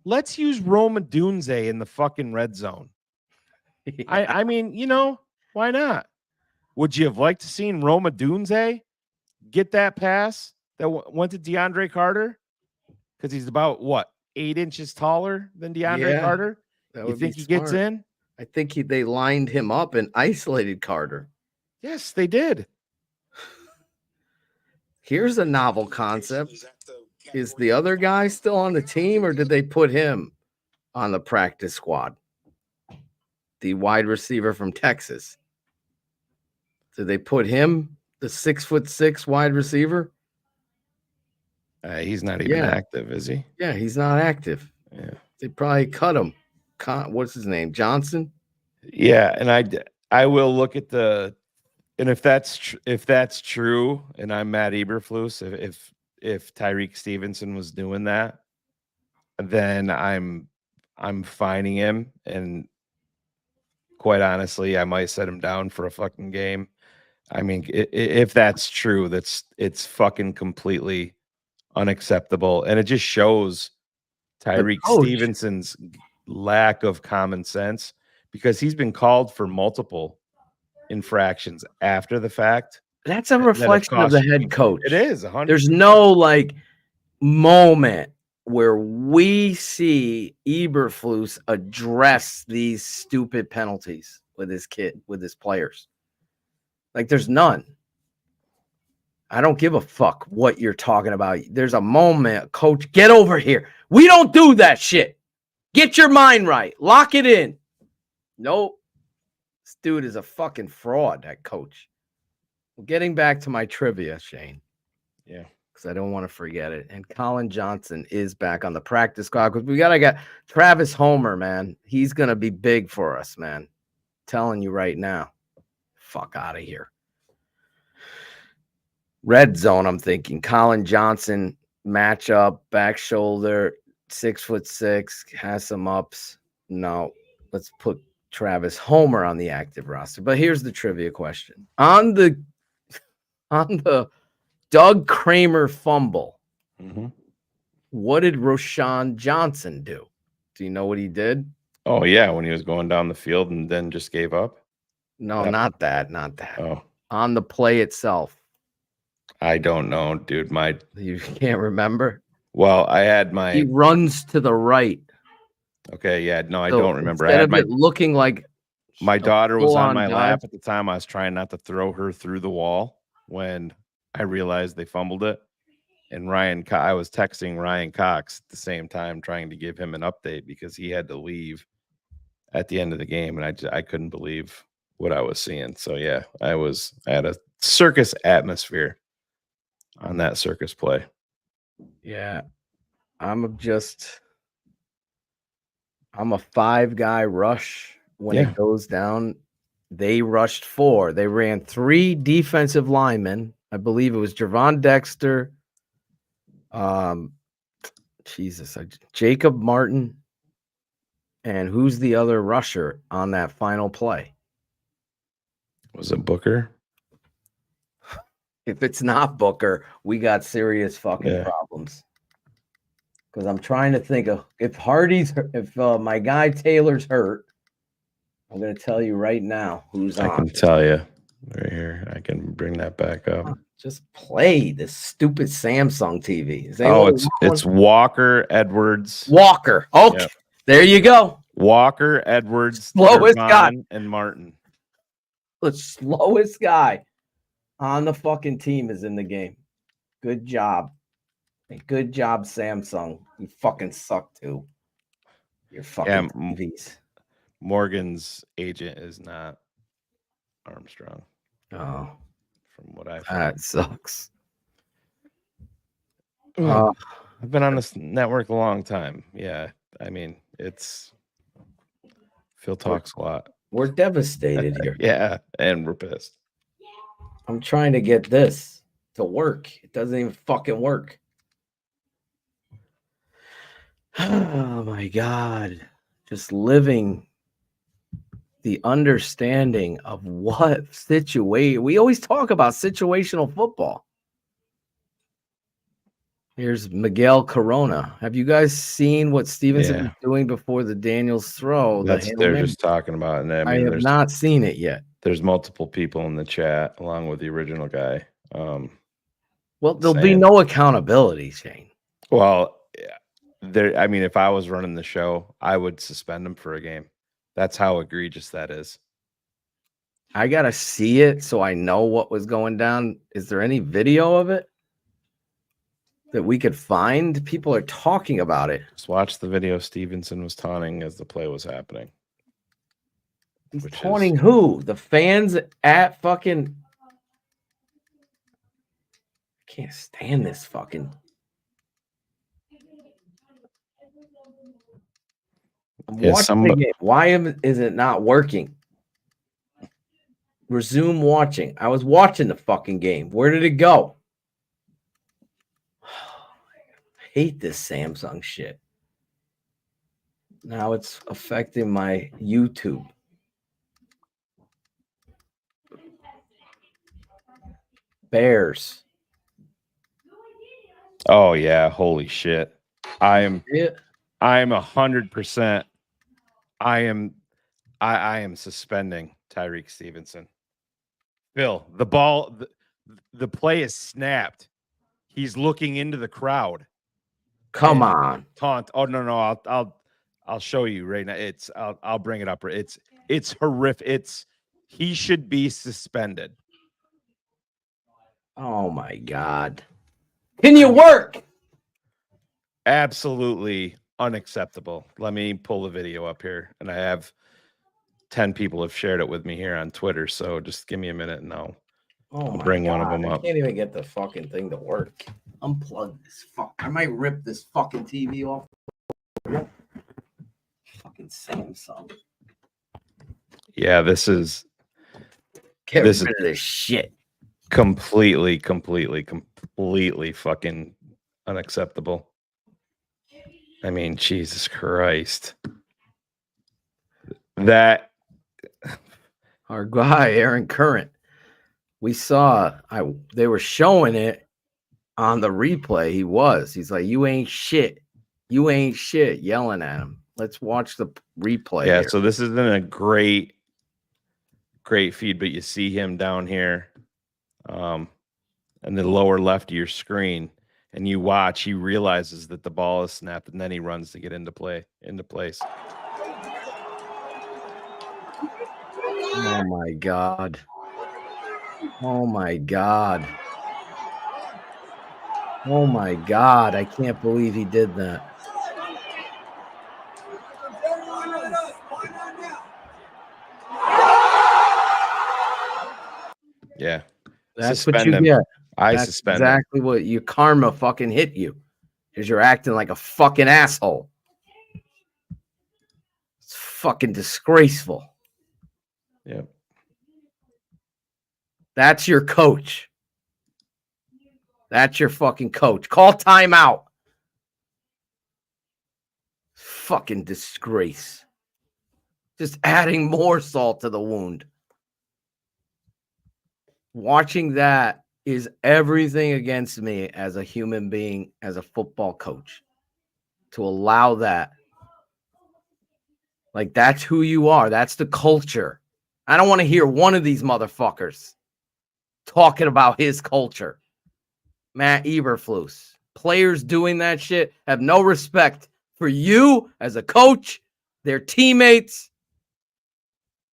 Let's use Roma Dunze in the fucking red zone. Yeah. I mean, why not? Would you have liked to seen Roma Dunze get that pass that went to DeAndre Carter? Because he's about, 8 inches taller than DeAndre Carter? You think he gets in? I think they lined him up and isolated Carter. Yes, they did. Here's a novel concept. Is the other guy still on the team, or did they put him on the practice squad? The wide receiver from Texas. Did they put him, the 6'6" wide receiver? He's not even active, is he? Yeah, he's not active. Yeah, they probably cut him. What's his name? Johnson. Yeah, and I will look at and if that's true, and I'm Matt Eberflus, if Tyreek Stevenson was doing that, then I'm fining him, and quite honestly, I might set him down for a fucking game. I mean, if that's true, it's fucking completely unacceptable, and it just shows Tyreek Stevenson's lack of common sense, because he's been called for multiple infractions after the fact. That's a reflection of the head coach. It is 100%. There's no moment where we see Eberflus address these stupid penalties with his players. There's none. I don't give a fuck what you're talking about. There's a moment, coach, get over here. We don't do that shit. Get your mind right. Lock it in. Nope. This dude is a fucking fraud, that coach. Getting back to my trivia, Shane. Yeah. Because I don't want to forget it. And Colin Johnson is back on the practice squad, because we got to get Travis Homer, man. He's going to be big for us, man. Telling you right now. Fuck out of here. Red zone, I'm thinking. Colin Johnson, matchup, back shoulder, 6'6", has some ups. No, let's put Travis Homer on the active roster. But here's the trivia question. On the Doug Kramer fumble, what did Roshan Johnson do? Do you know what he did? Oh, yeah, when he was going down the field and then just gave up? No, not that. Oh. On the play itself. I don't know, dude. You can't remember? Well, He runs to the right. Okay, yeah. No, I don't remember. Instead of it looking like my daughter was on my lap at the time. I was trying not to throw her through the wall when I realized they fumbled it. And I was texting Ryan Cox at the same time, trying to give him an update, because he had to leave at the end of the game, and I couldn't believe what I was seeing. So yeah, I had a circus atmosphere on that circus play. Yeah, I'm a 5-guy rush when it goes down. They rushed 4. They ran 3 defensive linemen. I believe it was Javon Dexter, Jacob Martin, and who's the other rusher on that final play? Was it Booker? If it's not Booker, we got serious fucking problems. Because I'm trying to think of if my guy Taylor's hurt, I'm going to tell you right now who's on. I can tell you right here. I can bring that back up. Just play this stupid Samsung TV. It's Walker Edwards. Walker. Okay. Yep. There you go. Walker, Edwards, Slowest guy. Irvine, and Martin. The slowest guy on the fucking team is in the game. Good job. Good job, Samsung. You fucking suck too. You're fucking TVs. Morgan's agent is not Armstrong. Oh. From what I've heard. That sucks. I've been on this network a long time. Yeah. I mean, Phil talks a lot. We're devastated here. Yeah, and we're pissed. I'm trying to get this to work. It doesn't even fucking work. Oh my God. Just living the understanding of what situation. We always talk about situational football. Here's Miguel Corona. Have you guys seen what Stevenson was doing before the Daniels throw? They're just talking about it. I have not seen it yet. There's multiple people in the chat along with the original guy. Well, there'll be no accountability, Shane. Well, I mean, if I was running the show, I would suspend him for a game. That's how egregious that is. I gotta see it so I know what was going down. Is there any video of it that we could find? People are talking about it. Just watch the video. Stevenson was taunting as the play was happening. He's taunting who? The fans at fucking... I can't stand this fucking... I'm watching the game. Why is it not working? Resume watching. I was watching the fucking game. Where did it go? I hate this Samsung shit. Now it's affecting my YouTube. Bears. Oh yeah, holy shit. I am 100%. I am suspending Tyreek Stevenson. Phil, the play is snapped. He's looking into the crowd. Come on. Taunt. Oh no, I'll show you right now. I'll bring it up. It's horrific. He should be suspended. Oh my God. Can you work? Absolutely unacceptable. Let me pull the video up here, and I have 10 people have shared it with me here on Twitter, so just give me a minute and I'll bring one of them up. I can't even get the fucking thing to work. Unplug this fuck. I might rip this fucking TV off. Fucking Samsung. Yeah, this is Get rid of this shit. Completely fucking unacceptable. I mean, Jesus Christ. That our guy, Aaron Current, we saw they were showing it on the replay. He's like, you ain't shit, yelling at him. Let's watch the replay. Yeah, here. So this isn't a great feed, but you see him down here in the lower left of your screen, and you watch, he realizes that the ball is snapped, and then he runs to get into place. Oh my God. Oh my God. Oh my God. I can't believe he did that. Yeah. That's Suspend what you him. get. That's suspend exactly what your karma fucking hit you. Because you're acting like a fucking asshole. It's fucking disgraceful. Yep. That's your coach. That's your fucking coach. Call timeout. Fucking disgrace. Just adding more salt to the wound. Watching that is everything against me as a human being, as a football coach. To allow that. Like, that's who you are. That's the culture. I don't want to hear one of these motherfuckers talking about his culture. Matt Eberflus. Players doing that shit have no respect for you as a coach, their teammates,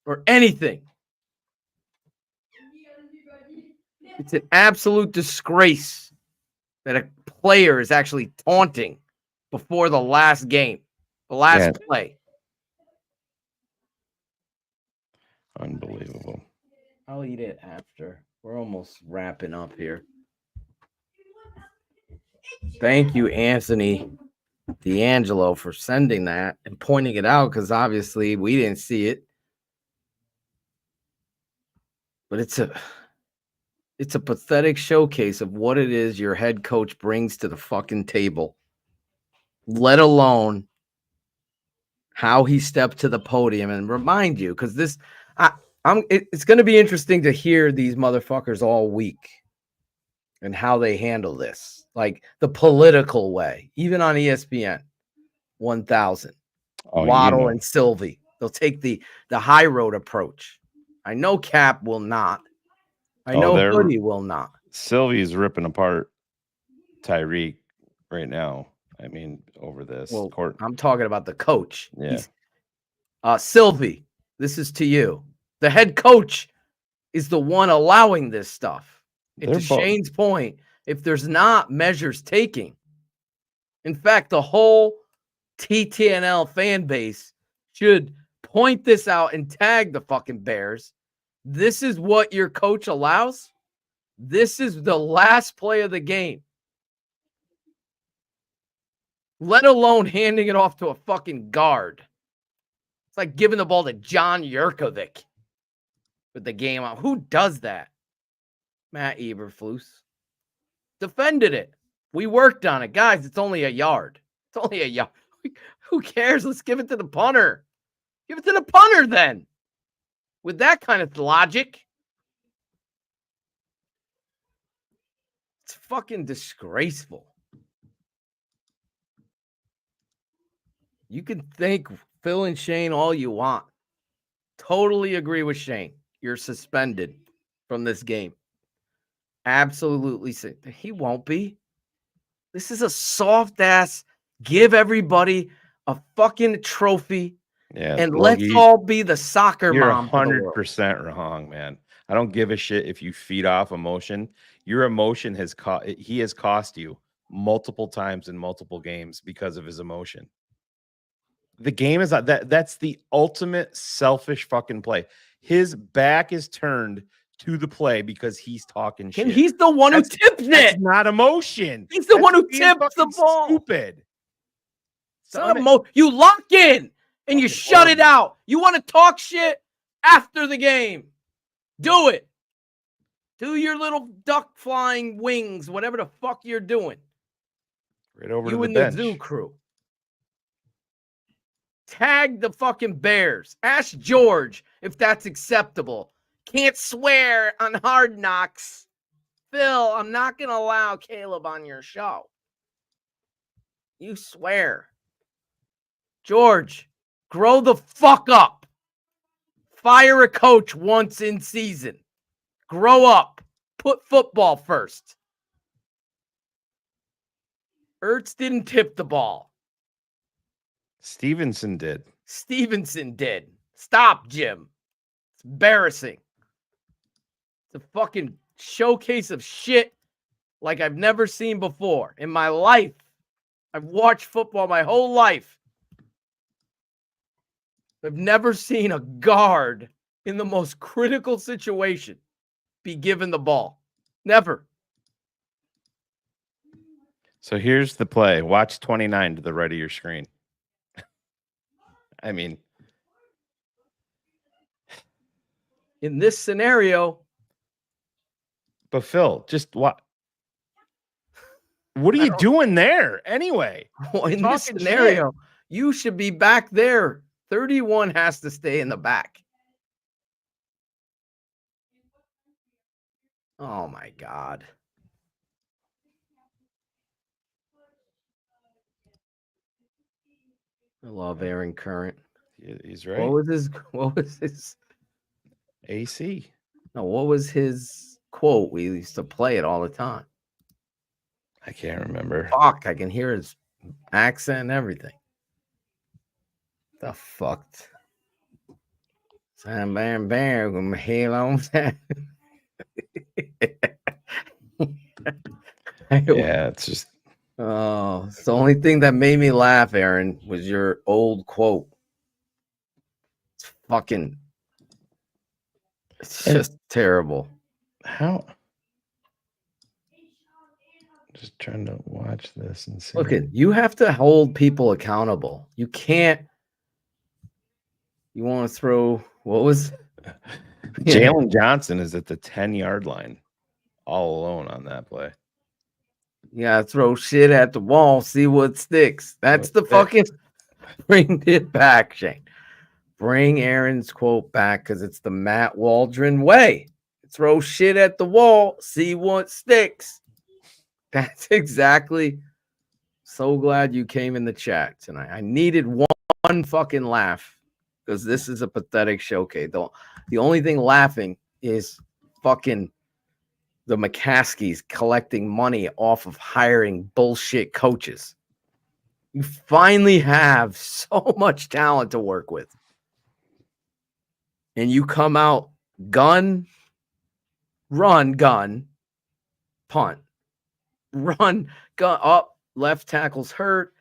or anything. It's an absolute disgrace that a player is actually taunting before the last game, the last play. Unbelievable. I'll eat it after. We're almost wrapping up here. Thank you, Anthony D'Angelo, for sending that and pointing it out, because obviously we didn't see it. But it's a pathetic showcase of what it is your head coach brings to the fucking table, let alone how he stepped to the podium. And remind you, because it's going to be interesting to hear these motherfuckers all week and how they handle this, like the political way, even on ESPN 1000. Waddle and Sylvie, they'll take the high road approach. I know Cap will not. I know Hoodie will not. Sylvie's ripping apart Tyreek right now. I mean, over this. Well, I'm talking about the coach. Yeah. Sylvie, this is to you. The head coach is the one allowing this stuff. And to Shane's point, if there's not measures taking, in fact, the whole TTNL fan base should point this out and tag the fucking Bears. This is what your coach allows. This is the last play of the game. Let alone handing it off to a fucking guard. It's like giving the ball to John Yurkovic with the game out. Who does that? Matt Eberflus defended it. We worked on it. Guys, it's only a yard. It's only a yard. Who cares? Let's give it to the punter. Give it to the punter then. With that kind of logic. It's fucking disgraceful. You can thank Phil and Shane all you want. Totally agree with Shane. You're suspended from this game. Absolutely. He won't be. This is a soft ass, give everybody a fucking trophy. Yeah, and let's all be the soccer you're mom. You're 100% wrong, man. I don't give a shit if you feed off emotion. Your emotion has cost you multiple times in multiple games because of his emotion. The game is that's the ultimate selfish fucking play. His back is turned to the play because he's talking shit. And he's the one who tips it. That's not emotion. He's the one who tips the ball. Stupid. It's not you lock in and you shut it out. You want to talk shit after the game. Do it. Do your little duck flying wings, whatever the fuck you're doing. Right over you to the and bench. The zoo crew. Tag the fucking Bears. Ask George if that's acceptable. Can't swear on Hard Knocks. Phil, I'm not going to allow Caleb on your show. You swear. George, grow the fuck up. Fire a coach once in season. Grow up. Put football first. Ertz didn't tip the ball. Stevenson did. Stop, Jim. It's embarrassing. It's a fucking showcase of shit like I've never seen before in my life. I've watched football my whole life. I've never seen a guard in the most critical situation be given the ball. Never. So here's the play. Watch 29 to the right of your screen. I mean, in this scenario. But Phil, just what? What are you doing there anyway? Well, in this scenario, you should be back there. 31 has to stay in the back. Oh, my God. I love Aaron Current. He's right. What was his AC? No, what was his quote? We used to play it all the time. I can't remember. Fuck, I can hear his accent and everything. The fuck? Sam Bam Bam, Halo. Yeah, it's just. Oh, it's the only thing that made me laugh, Aaron, was your old quote. It's fucking. It's just terrible. How? Just trying to watch this and see. Look, you have to hold people accountable. You can't. You want to throw what was? Jalen Johnson is at the 10-yard line, all alone on that play. Yeah, throw shit at the wall, see what sticks. That's the fucking. Bring it back, Shane. Bring Aaron's quote back because it's the Matt Waldron way. Throw shit at the wall, see what sticks. That's exactly. So glad you came in the chat tonight. I needed one fucking laugh because this is a pathetic showcase. The only thing laughing is fucking the McCaskies collecting money off of hiring bullshit coaches. You finally have so much talent to work with. And you come out gun, run, gun, punt. Run, gun, up, left tackle's hurt,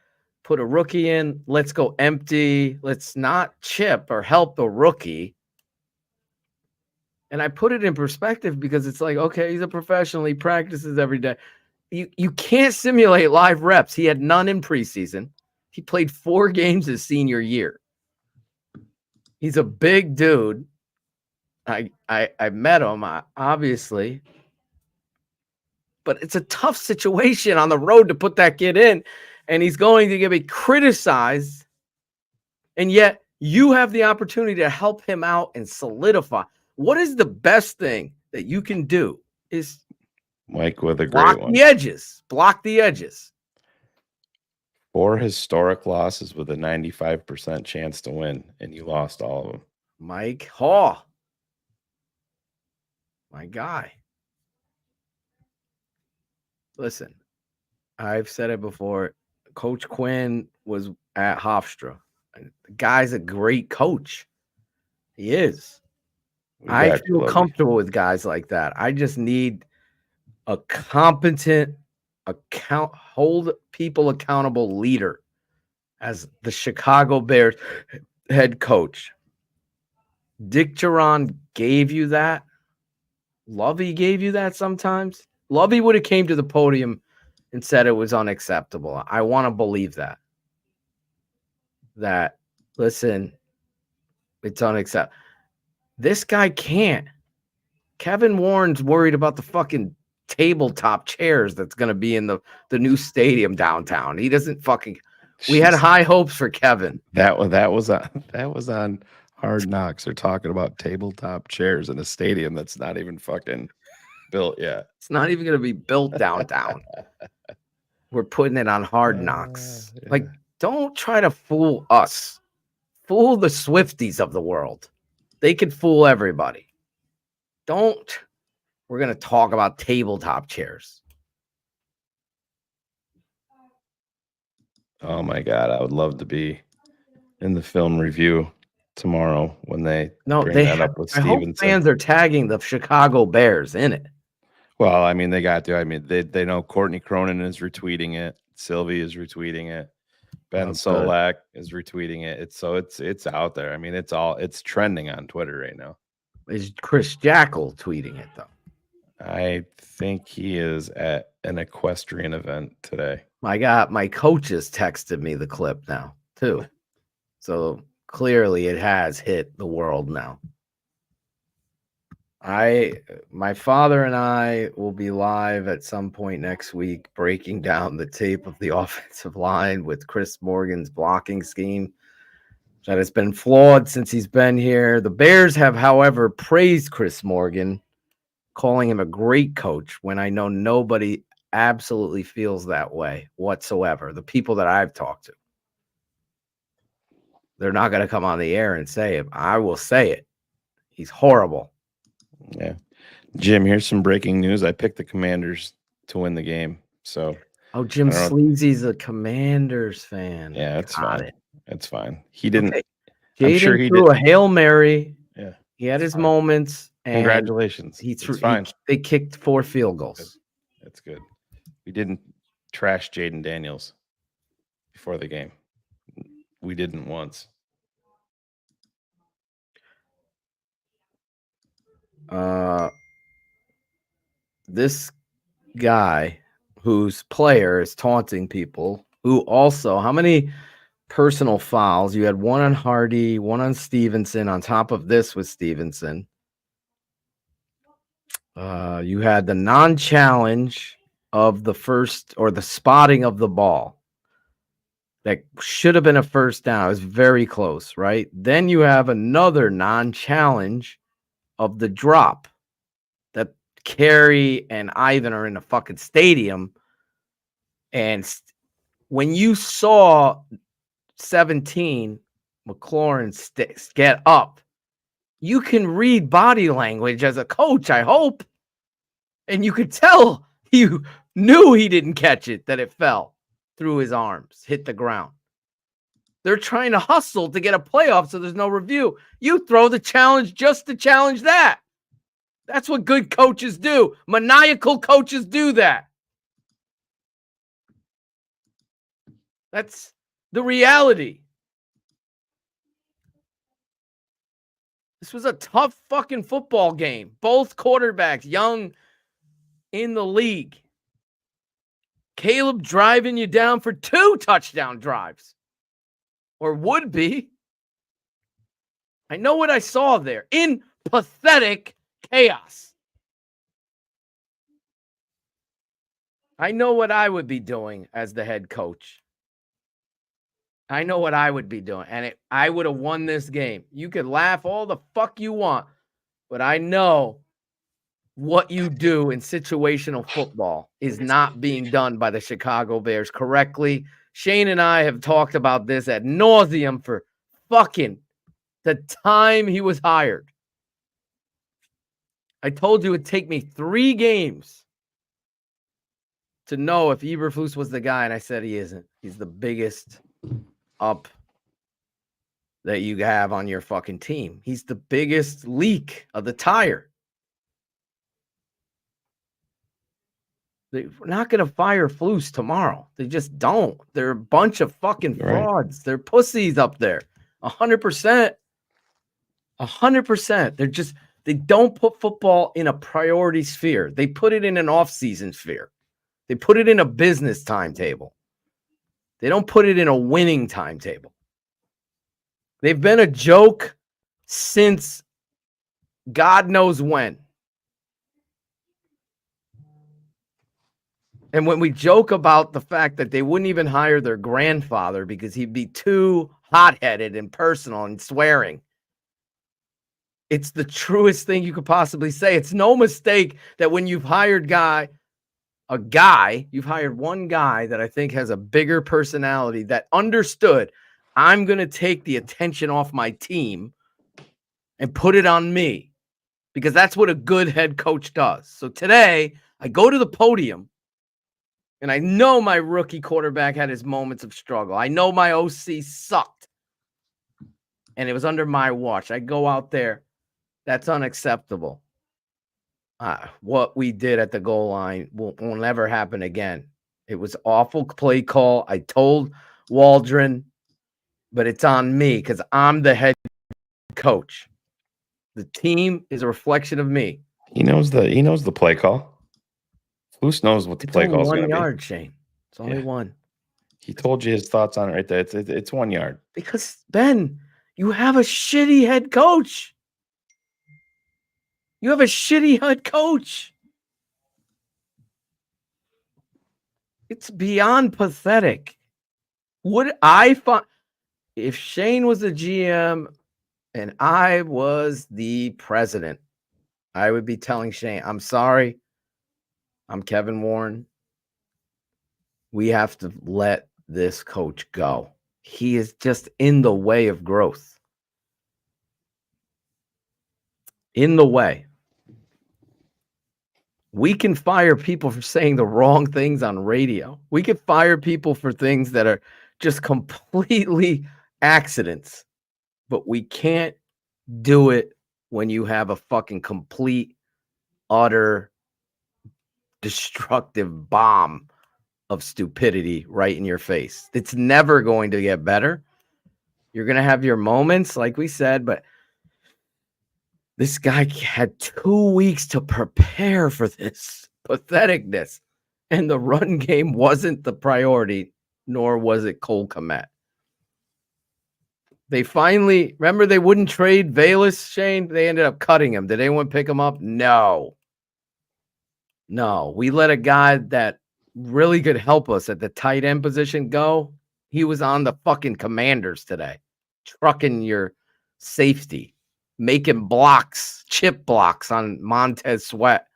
put a rookie in. Let's go empty. Let's not chip or help the rookie. And I put it in perspective because it's like, okay, he's a professional. He practices every day. You can't simulate live reps. He had none in preseason. He played 4 games his senior year. He's a big dude. I met him, obviously. But it's a tough situation on the road to put that kid in, and he's going to get criticized. And yet you have the opportunity to help him out and solidify. What is the best thing that you can do is Mike with a block great one. the edges. Block the edges. 4 historic losses with a 95% chance to win, and you lost all of them. Mike Hall. My guy. Listen, I've said it before. Coach Quinn was at Hofstra. The guy's a great coach. He is. I feel comfortable with guys like that. I just need a competent, hold people accountable leader as the Chicago Bears head coach. Dick Duran gave you that. Lovey gave you that sometimes. Lovey would have came to the podium and said it was unacceptable. I want to believe that. That, listen, it's unacceptable. This guy can't. Kevin Warren's worried about the fucking tabletop chairs that's going to be in the new stadium downtown. He doesn't fucking. We had high hopes for Kevin. That was on Hard Knocks. They're talking about tabletop chairs in a stadium that's not even fucking built yet. It's not even going to be built downtown. We're putting it on Hard Knocks. Yeah. Like, don't try to fool us. Fool the Swifties of the world. They could fool everybody. Don't. We're going to talk about tabletop chairs. Oh, my God. I would love to be in the film review tomorrow when they bring that up with Stevenson. I hope fans are tagging the Chicago Bears in it. Well, I mean, they got to. I mean, they know Courtney Cronin is retweeting it. Sylvie is retweeting it. Ben Solak is retweeting it. It's out there. I mean, it's trending on Twitter right now. Is Chris Jackal tweeting it though? I think he is at an equestrian event today. My coaches texted me the clip now too. So clearly it has hit the world now. My father and I will be live at some point next week breaking down the tape of the offensive line with Chris Morgan's blocking scheme that has been flawed since he's been here. The Bears have, however, praised Chris Morgan, calling him a great coach when I know nobody absolutely feels that way whatsoever. The people that I've talked to. They're not going to come on the air and say it. I will say it. He's horrible. Yeah. Jim, here's some breaking news. I picked the Commanders to win the game. So Jim Sleazy's a Commanders fan. Yeah, it's fine. It's fine. He didn't I'm sure he threw did. a Hail Mary. Yeah. He had his moments. And congratulations. He threw. It's fine. They kicked 4 field goals. That's good. We didn't trash Jaden Daniels before the game. We didn't once. This guy whose player is taunting people, who also, how many personal fouls? You had one on Hardy, one on Stevenson. On top of this with Stevenson, you had the non-challenge of the first, or the spotting of the ball. That should have been a first down. It was very close, right? Then you have another non-challenge of the drop that Carey and Ivan are in the fucking stadium. And when you saw 17 McLaurin get up, you can read body language as a coach, I hope. And you could tell you knew he didn't catch it, that it fell through his arms, hit the ground. They're trying to hustle to get a playoff, so there's no review. You throw the challenge just to challenge that. That's what good coaches do. Maniacal coaches do that. That's the reality. This was a tough fucking football game. Both quarterbacks, young in the league. Caleb driving you down for 2 touchdown drives. Or would be. I know what I saw there. In pathetic chaos. I know what I would be doing as the head coach. I know what I would be doing. And I would have won this game. You could laugh all the fuck you want. But I know what you do in situational football is not being done by the Chicago Bears correctly. Shane and I have talked about this ad nauseum for fucking the time he was hired. I told you it'd take me 3 games to know if Eberflus was the guy, and I said he isn't. He's the biggest up that you have on your fucking team. He's the biggest leak of the tire. They're not going to fire Flus tomorrow. They just don't. They're a bunch of fucking frauds. Right. They're pussies up there. 100%. 100%. They don't put football in a priority sphere. They put it in an off-season sphere. They put it in a business timetable. They don't put it in a winning timetable. They've been a joke since God knows when. And when we joke about the fact that they wouldn't even hire their grandfather because he'd be too hot-headed and personal and swearing, it's the truest thing you could possibly say. It's no mistake that when you've hired you've hired one guy that I think has a bigger personality that understood, I'm going to take the attention off my team and put it on me, because that's what a good head coach does. So today I go to the podium, and I know my rookie quarterback had his moments of struggle. I know my OC sucked, and it was under my watch. I go out there. That's unacceptable. What we did at the goal line will never happen again. It was awful play call. I told Waldron, but it's on me because I'm the head coach. The team is a reflection of me. He knows the play call. Flus knows what the play call is going to be. 1 yard, Shane. It's only 1. He told you his thoughts on it right there. It's 1 yard. Because, Ben, you have a shitty head coach. You have a shitty head coach. It's beyond pathetic. Would I find if Shane was the GM and I was the president, I would be telling Shane, I'm sorry. I'm Kevin Warren. We have to let this coach go. He is just in the way of growth. In the way. We can fire people for saying the wrong things on radio. We can fire people for things that are just completely accidents. but we can't do it when you have a fucking complete, utter, destructive bomb of stupidity right in your face. It's never going to get better. You're going to have your moments, like we said, but this guy had 2 weeks to prepare for this patheticness. And the run game wasn't the priority, nor was it Cole Kmet. They finally, remember they wouldn't trade Valus, Shane? They ended up cutting him. Did anyone pick him up? No. No. We let a guy that really could help us at the tight end position go. He was on the fucking Commanders today, trucking your safety, making blocks, chip blocks on Montez Sweat.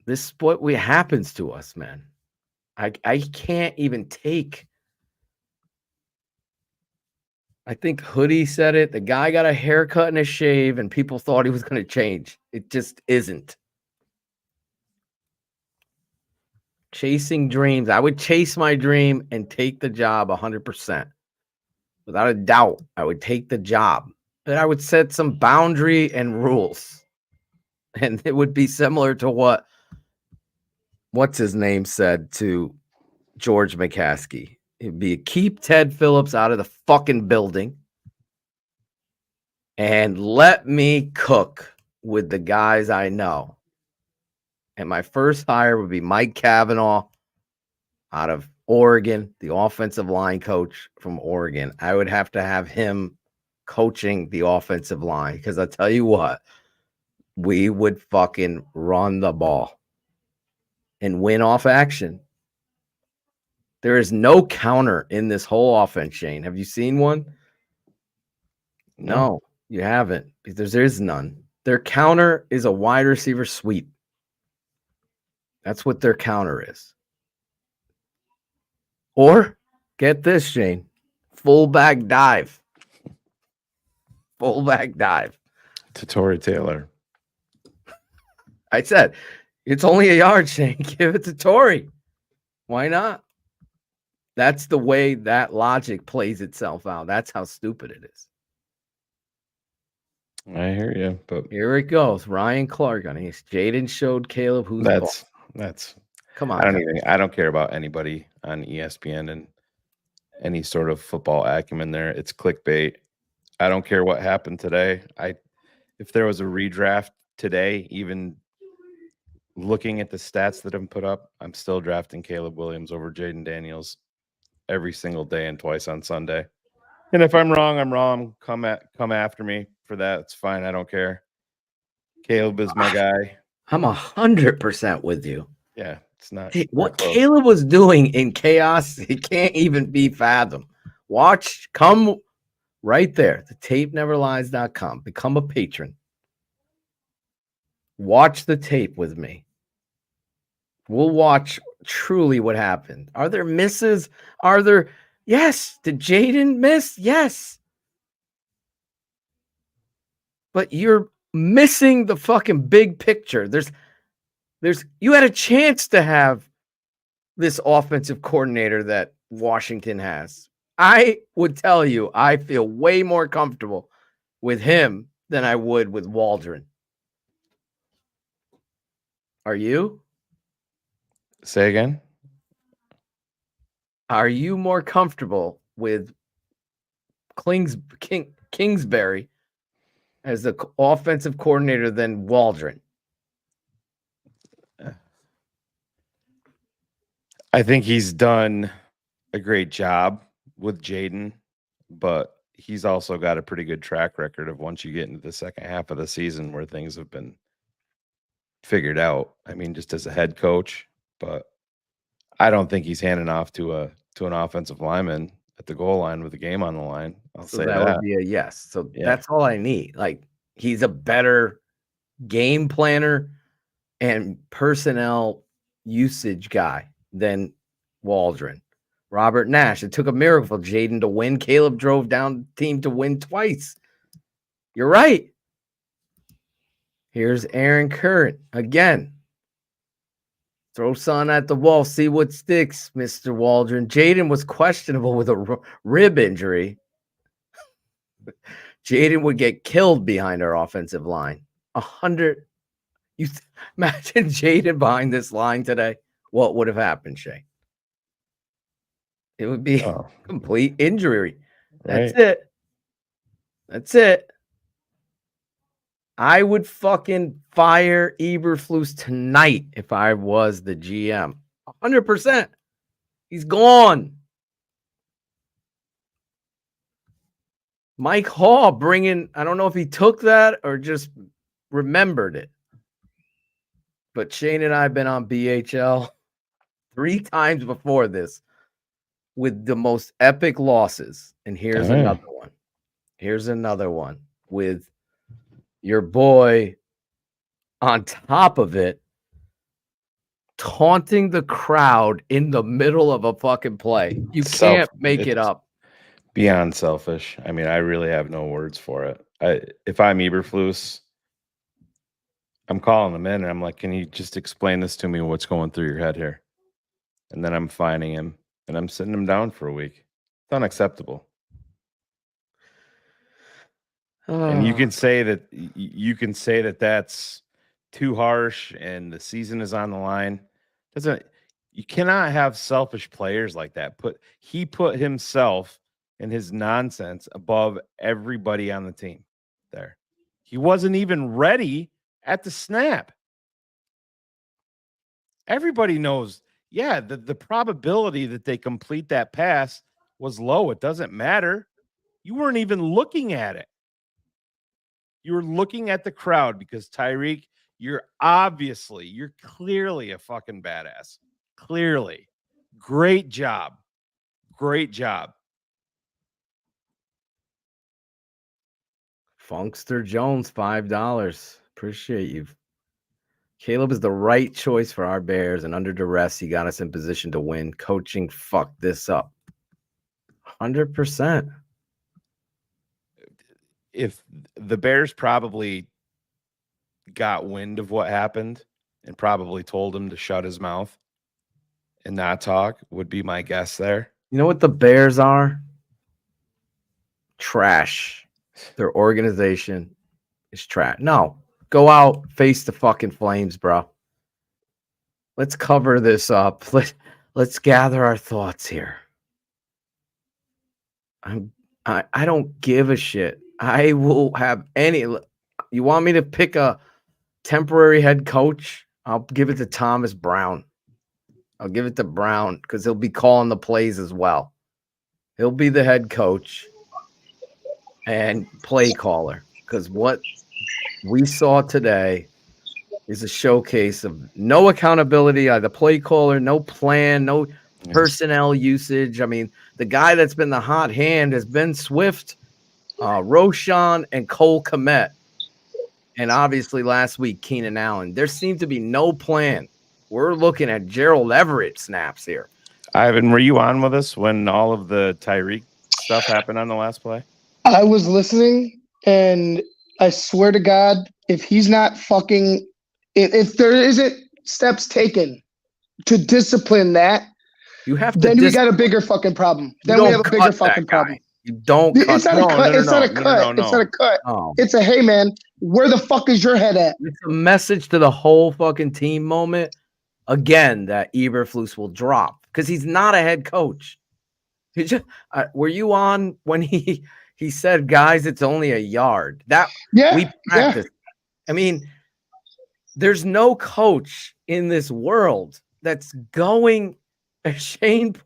This is what happens to us, man. I can't even take. I think Hoodie said it. The guy got a haircut and a shave, and people thought he was going to change. It just isn't. Chasing dreams. I would chase my dream and take the job 100%. Without a doubt, I would take the job. But I would set some boundary and rules. And it would be similar to what's his name said to George McCaskey. It'd be keep Ted Phillips out of the fucking building and let me cook with the guys I know. And my first hire would be Mike Cavanaugh out of Oregon, the offensive line coach from Oregon. I would have to have him coaching the offensive line because I'll tell you what, we would fucking run the ball and win off action. There is no counter in this whole offense, Shane. Have you seen one? No, you haven't, because there is none. Their counter is a wide receiver sweep. That's what their counter is. Or, get this, Shane, fullback dive. Fullback dive. To Torrey Taylor. I said, it's only a yard, Shane. Give it to Torrey. Why not? That's the way that logic plays itself out. That's how stupid it is. I hear you, but here it goes. Ryan Clark on it. Jaden showed Caleb who's that's come on. I don't care about anybody on ESPN and any sort of football acumen there. It's clickbait. I don't care what happened today. If there was a redraft today, even looking at the stats that have been put up, I'm still drafting Caleb Williams over Jaden Daniels every single day and twice on Sunday. And if I'm wrong, I'm wrong. Come after me for that. It's fine. I don't care. Caleb is my guy. I'm 100% with you. Yeah, it's not. What Caleb was doing in chaos, it can't even be fathomed. Come right there, thetapeneverlies.com. Become a patron. Watch the tape with me. We'll watch truly what happened. Are there misses? Yes. Did Jaden miss? Yes. But you're missing the fucking big picture. You had a chance to have this offensive coordinator that Washington has. I would tell you, I feel way more comfortable with him than I would with Waldron. Are you? Say again? Are you more comfortable with Kingsbury as the offensive coordinator than Waldron? I think he's done a great job with Jaden, but he's also got a pretty good track record of once you get into the second half of the season where things have been figured out. I mean, just as a head coach, but I don't think he's handing off to an offensive lineman at the goal line with the game on the line. I'll say that would be a yes. So that's all I need. Like, he's a better game planner and personnel usage guy than Waldron. Robert Nash. It took a miracle for Jaden to win. Caleb drove down the team to win twice. You're right. Here's Aaron Curran again. Throw sun at the wall, see what sticks, Mr. Waldron. Jaden was questionable with a rib injury. Jaden would get killed behind our offensive line. 100. Imagine Jaden behind this line today. What would have happened, Shay? It would be complete injury. That's it. That's it. I would fucking fire Eberflus tonight if I was the GM. 100%. He's gone. Mike Hall bringing, I don't know if he took that or just remembered it. But Shane and I have been on BHL 3 times before this with the most epic losses. And here's another one. Here's another one with your boy on top of it, taunting the crowd in the middle of a fucking play. You can't make it up. Beyond selfish. I mean, I really have no words for it. If I'm Eberflus, I'm calling him in and I'm like, can you just explain this to me? What's going through your head here? And then I'm fining him and I'm sitting him down for a week. It's unacceptable. And you can say that that's too harsh and the season is on the line. You cannot have selfish players like that. He put himself and his nonsense above everybody on the team there. He wasn't even ready at the snap. Everybody knows, the probability that they complete that pass was low. It doesn't matter. You weren't even looking at it. You were looking at the crowd because Tyreek, you're clearly a fucking badass. Clearly. Great job. Great job. Funkster Jones, $5. Appreciate you. Caleb is the right choice for our Bears, and under duress, he got us in position to win. Coaching fucked this up. 100%. If the Bears probably got wind of what happened and probably told him to shut his mouth and not talk, would be my guess there. You know what the Bears are? Trash. Their organization is trash. No, go out, face the fucking flames, bro. Let's cover this up. Let's gather our thoughts here. I don't give a shit. I will have any. You want me to pick a temporary head coach? I'll give it to Thomas Brown. I'll give it to Brown because he'll be calling the plays as well. He'll be the head coach and play caller, because what we saw today is a showcase of no accountability, either play caller, no plan, no personnel usage. I mean, the guy that's been the hot hand has been Swift, Roshan, and Cole Kmet. And obviously last week, Keenan Allen. There seemed to be no plan. We're looking at Gerald Everett snaps here. Ivan, were you on with us when all of the Tyreek stuff happened on the last play? I was listening, and I swear to God, if he's not fucking, if there isn't steps taken to discipline that, you have to. Then we got a bigger fucking problem. Then we have a bigger fucking problem. You don't. It's not a cut. It's not a cut. It's not a cut. It's a hey man, where the fuck is your head at? It's a message to the whole fucking team moment. Again, that Eberflus will drop because he's not a head coach. He just, were you on when he said, guys, it's only a yard? That we practiced. I mean, there's no coach in this world that's going. Shane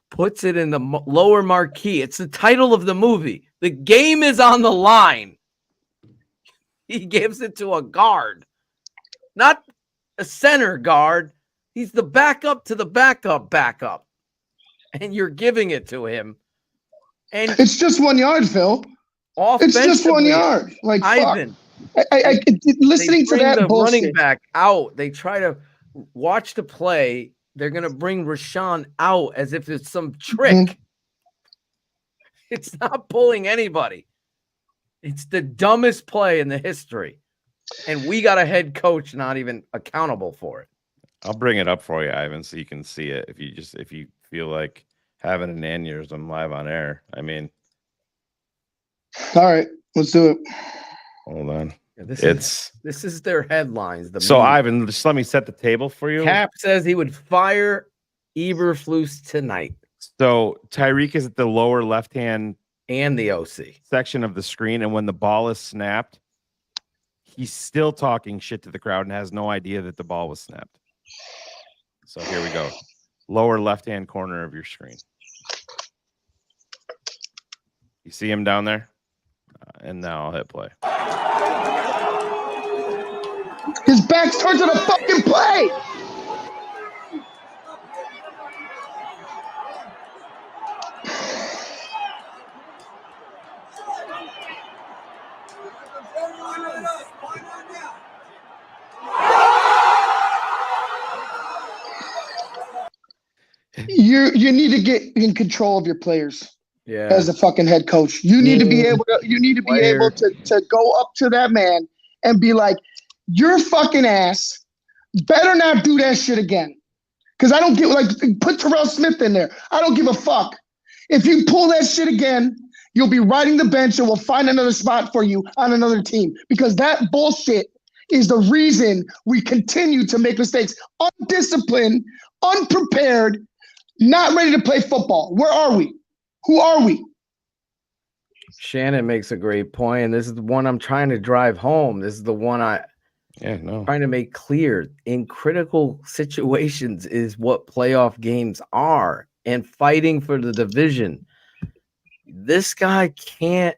puts it in the lower marquee. It's the title of the movie. The game is on the line. He gives it to a guard, not a center guard. He's the backup to the backup. And you're giving it to him. And it's just 1 yard, Phil. It's just 1 yard. Like, Ivan, I listening to that the bullshit. Running back out. They try to watch the play. They're going to bring Rashawn out as if it's some trick. Mm-hmm. It's not pulling anybody. It's the dumbest play in the history. And we got a head coach not even accountable for it. I'll bring it up for you, Ivan, so you can see it. If you feel like having an aneurysm live on air. I mean, all right, let's do it. Hold on. Yeah, this is their headlines. Ivan, just let me set the table for you. Cap says he would fire Eberflus tonight. So Tyreek is at the lower left-hand and the OC section of the screen, and when the ball is snapped, he's still talking shit to the crowd and has no idea that the ball was snapped. So here we go. Lower left-hand corner of your screen. You see him down there? And now I'll hit play. His back's turned to the fucking play. You need to get in control of your players. Yeah. As a fucking head coach, you need to be able to go up to that man and be like, your fucking ass better not do that shit again. Because I don't give, like, put Terrell Smith in there. I don't give a fuck. If you pull that shit again, you'll be riding the bench and we'll find another spot for you on another team. Because that bullshit is the reason we continue to make mistakes. Undisciplined, unprepared, not ready to play football. Where are we? Who are we? Shannon makes a great point, and this is the one I'm trying to drive home. This is the one trying to make clear. In critical situations is what playoff games are, and fighting for the division. This guy can't.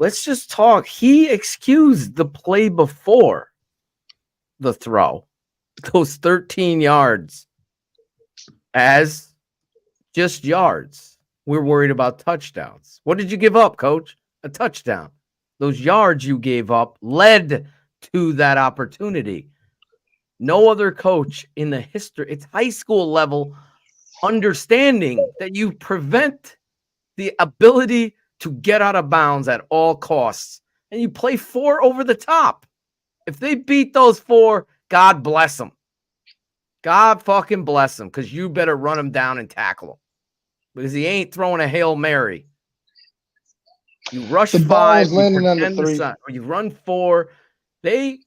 Let's just talk. He excused the play before the throw, those 13 yards, as just yards. We're worried about touchdowns. What did you give up, coach? A touchdown. Those yards you gave up led to that opportunity. No other coach in the history, it's high school level understanding that you prevent the ability to get out of bounds at all costs. And you play 4 over the top. If they beat those 4, God bless them. God fucking bless them, because you better run them down and tackle them. Because he ain't throwing a Hail Mary. You rush 5, you run 4. I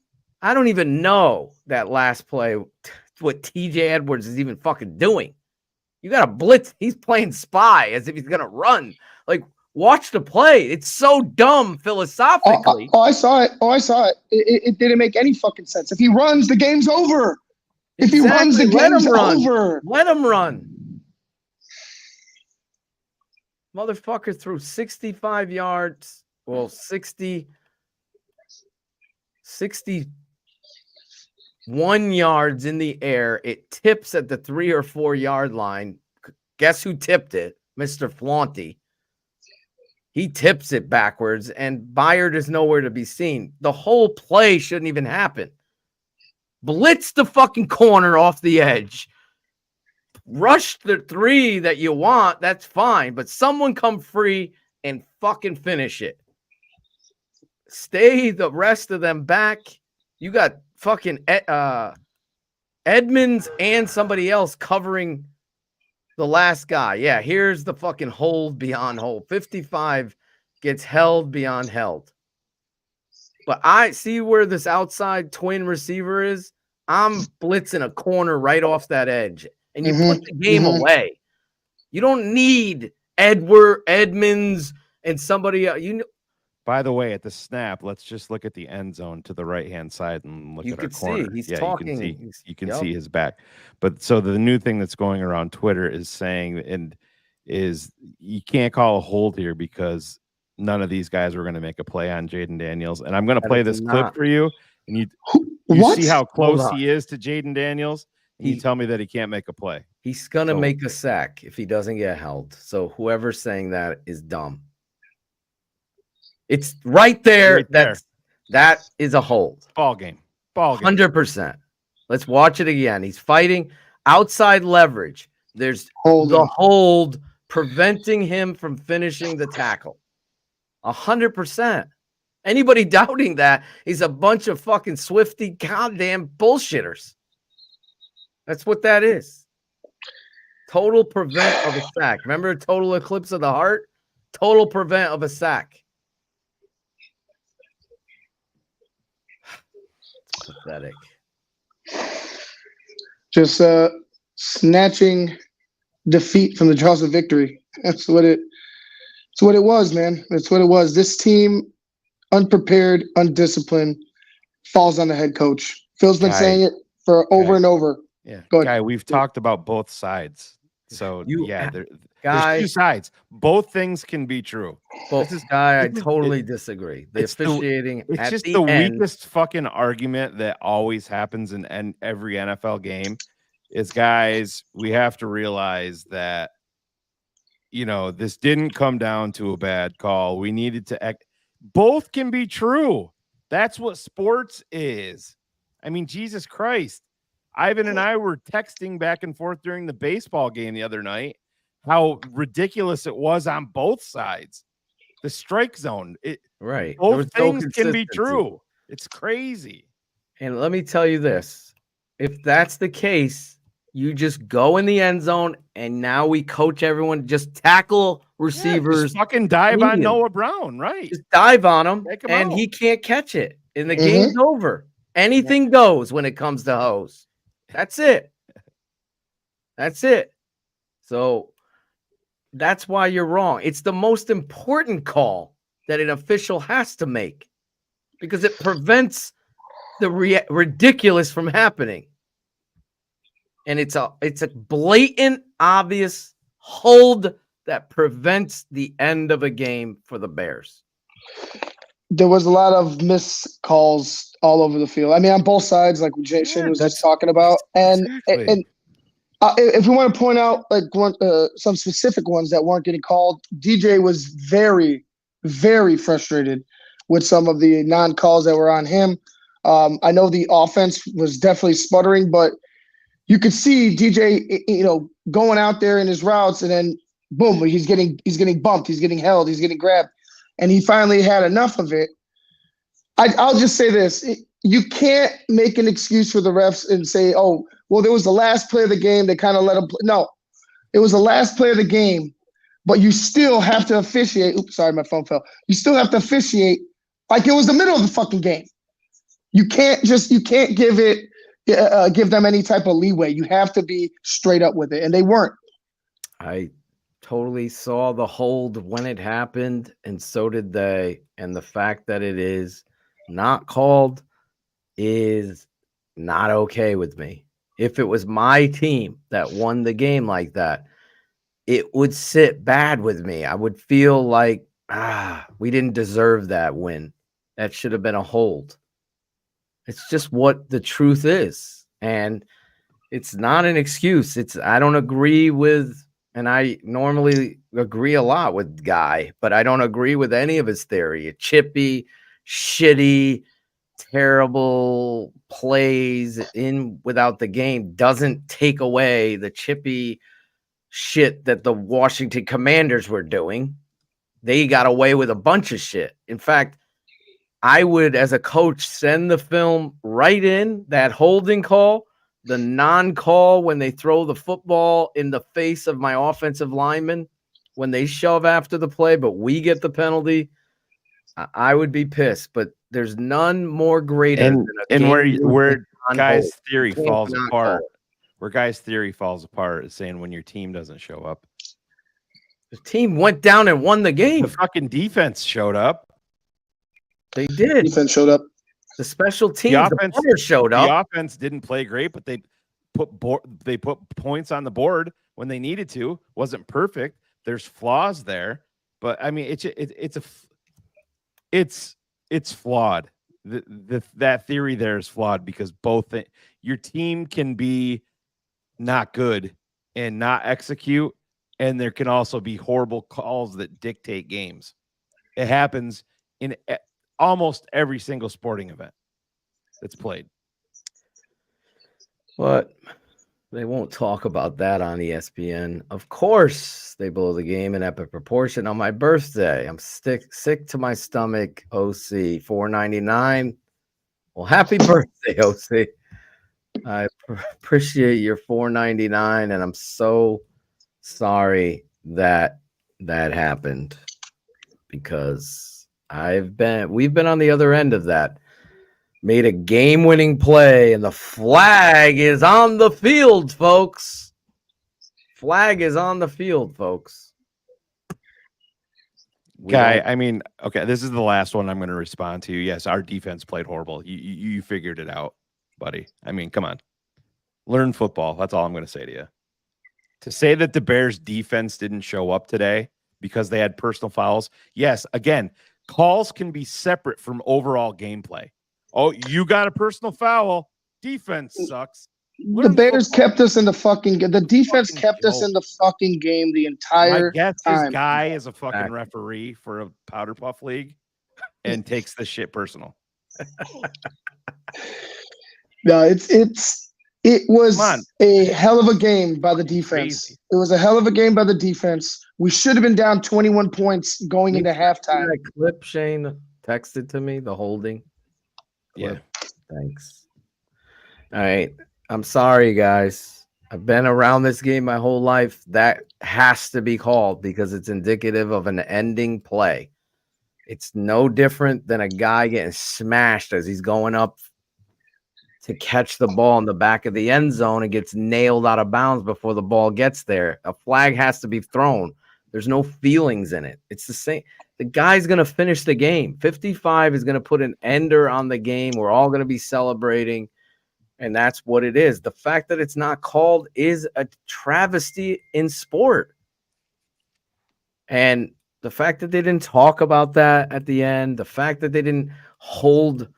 don't even know that last play, what TJ Edwards is even fucking doing. You got to blitz. He's playing spy as if he's going to run. Like, watch the play. It's so dumb philosophically. I saw it. It didn't make any fucking sense. If he runs, the game's over. If he runs, the game's over. Let him run. Motherfucker threw 65 yards. Well, 61 yards in the air. It tips at the 3 or 4 yard line. Guess who tipped it? Mr. Flaunty. He tips it backwards, and Byard is nowhere to be seen. The whole play shouldn't even happen. Blitz the fucking corner off the edge. Rush the 3 that you want, that's fine. But someone come free and fucking finish it. Stay the rest of them back. You got fucking Edmonds and somebody else covering the last guy. Yeah, here's the fucking hold beyond hold. 55 gets held beyond held. But I see where this outside twin receiver is. I'm blitzing a corner right off that edge. And you put the game away. You don't need Edmonds and somebody else. By the way, at the snap, let's just look at the end zone to the right-hand side and look at our corner. He's talking. You can see his back. But so the new thing that's going around Twitter is saying is you can't call a hold here because none of these guys were going to make a play on Jaden Daniels. And I'm going to play this clip for you. And you see how close he is to Jaden Daniels. You tell me that he can't make a play. He's going to make a sack if he doesn't get held. So whoever's saying that is dumb. It's right there. That is a hold. Ball game. 100%. Let's watch it again. He's fighting outside leverage. There's the hold preventing him from finishing the tackle. 100%. Anybody doubting that is a bunch of fucking Swifty goddamn bullshitters. That's what that is. Total prevent of a sack. Remember total eclipse of the heart? Total prevent of a sack. It's pathetic. Just snatching defeat from the jaws of victory. That's what it was, man. That's what it was. This team, unprepared, undisciplined, falls on the head coach. Phil's been saying it for over and over. Yeah, Go ahead. Guy, we've talked about both sides. So there's Guy, two sides. Both things can be true. I totally disagree. The officiating it's at just the the end, weakest fucking argument that always happens in every NFL game is, guys, we have to realize that, this didn't come down to a bad call. We needed to both can be true. That's what sports is. I mean, Jesus Christ. Ivan and I were texting back and forth during the baseball game the other night how ridiculous it was on both sides. The strike zone. Right. Both things can be true. It's crazy. And let me tell you this. If that's the case, you just go in the end zone, and now we coach everyone. Just tackle receivers. Just fucking dive on Noah Brown, right? Just dive on him, and out. he can't catch it. And the game's over. Anything goes when it comes to hose. That's it. That's it. So that's why you're wrong. It's the most important call that an official has to make because it prevents the ridiculous from happening. And it's a blatant, obvious hold that prevents the end of a game for the Bears. There was a lot of missed calls all over the field. I mean, on both sides, like Shane was just talking about. And if we want to point out some specific ones that weren't getting called, DJ was very, very frustrated with some of the non-calls that were on him. I know the offense was definitely sputtering, but you could see DJ, going out there in his routes, and then boom, he's getting bumped, he's getting held, he's getting grabbed. And he finally had enough of it. I'll just say this. You can't make an excuse for the refs and say, oh, well, there was the last play of the game. They kind of let him play. No, it was the last play of the game, but you still have to officiate. Oops, sorry, my phone fell. You still have to officiate like it was the middle of the fucking game. You can't give them any type of leeway. You have to be straight up with it, and they weren't. I totally saw the hold when it happened, and so did they. And the fact that it is not called is not okay with me. If it was my team that won the game like that, it would sit bad with me. I would feel like, we didn't deserve that win. That should have been a hold. It's just what the truth is. And it's not an excuse. I don't agree with, and I normally agree a lot with Guy, but I don't agree with any of his theory. A chippy, shitty, terrible plays in without the game doesn't take away the chippy shit that the Washington Commanders were doing. They got away with a bunch of shit. In fact, I would, as a coach, send the film right in, that holding call, the non-call when they throw the football in the face of my offensive lineman, when they shove after the play, but we get the penalty. I would be pissed, but there's none more greater than where Guy's theory falls apart. Where Guy's theory falls apart is saying when your team doesn't show up. The team went down and won the game. The fucking defense showed up. They did. Defense showed up. The special teams, the players showed up. The offense didn't play great, but they put points on the board when they needed to. Wasn't perfect. There's flaws there, but I mean, it's flawed. That theory there is flawed because your team can be not good and not execute, and there can also be horrible calls that dictate games. It happens in almost every single sporting event that's played. But They won't talk about that on ESPN. Of course, they blow the game in epic proportion on my birthday. I'm sick to my stomach. OC $4.99. Well, happy birthday, OC. I appreciate your $4.99, and I'm so sorry that happened because we've been on the other end of that. Made a game-winning play, and the flag is on the field, folks. Flag is on the field, folks. Guy, I mean, okay, this is the last one I'm going to respond to. Yes, our defense played horrible. You figured it out, buddy. I mean, come on. Learn football. That's all I'm going to say to you. To say that the Bears defense didn't show up today because they had personal fouls. Yes, again, calls can be separate from overall gameplay. Oh, you got a personal foul. Defense sucks. The Bears kept us in the fucking game. The defense kept us in the fucking game the entire My guess time. This guy is a fucking referee for a powder puff league and takes this shit personal. No, it was a hell of a game by the defense. Crazy. It was a hell of a game by the defense. We should have been down 21 points going into halftime. That clip Shane texted to me, the holding. Yeah. Thanks. All right. I'm sorry, guys. I've been around this game my whole life. That has to be called because it's indicative of an ending play. It's no different than a guy getting smashed as he's going up to catch the ball in the back of the end zone and gets nailed out of bounds before the ball gets there. A flag has to be thrown. There's no feelings in it. It's the same. The guy's going to finish the game. 55 is going to put an ender on the game. We're all going to be celebrating. And that's what it is. The fact that it's not called is a travesty in sport. And the fact that they didn't talk about that at the end, the fact that they didn't hold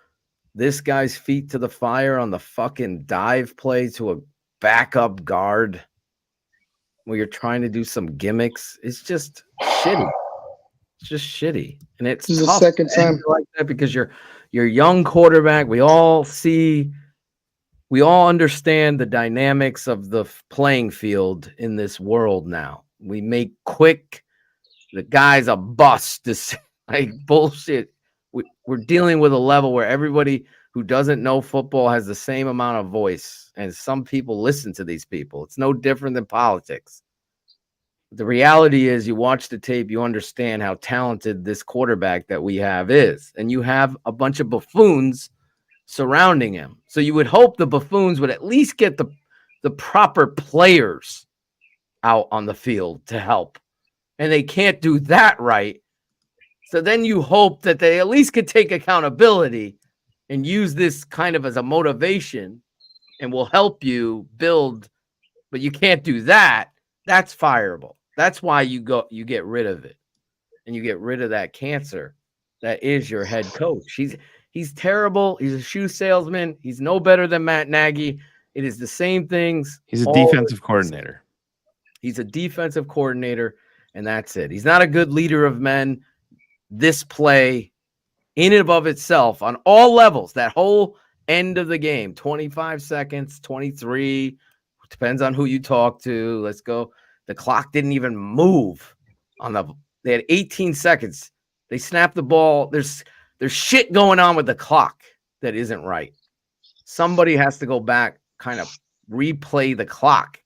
this guy's feet to the fire on the fucking dive play to a backup guard where you're trying to do some gimmicks, it's just shitty. It's just shitty. And it's This is the tough second to end time. like that because you're young quarterback. We all understand the dynamics of the playing field in this world now. We make quick, the guy's a bust. This like bullshit. We're dealing with a level where everybody who doesn't know football has the same amount of voice, and some people listen to these people. It's no different than politics. The reality is you watch the tape, you understand how talented this quarterback that we have is, and you have a bunch of buffoons surrounding him. So you would hope the buffoons would at least get the proper players out on the field to help. And they can't do that right. So then you hope that they at least could take accountability and use this kind of as a motivation and will help you build, but you can't do that. That's fireable. That's why you get rid of it. And you get rid of that cancer that is your head coach. He's terrible. He's a shoe salesman. He's no better than Matt Nagy. It is the same things. He's a defensive coordinator. He's a defensive coordinator, and that's it. He's not a good leader of men. This play in and above itself on all levels, that whole end of the game, 25 seconds, 23, depends on who you talk to. Let's go. The clock didn't even move they had 18 seconds. They snapped the ball. There's shit going on with the clock that isn't right. Somebody has to go back, kind of replay the clock.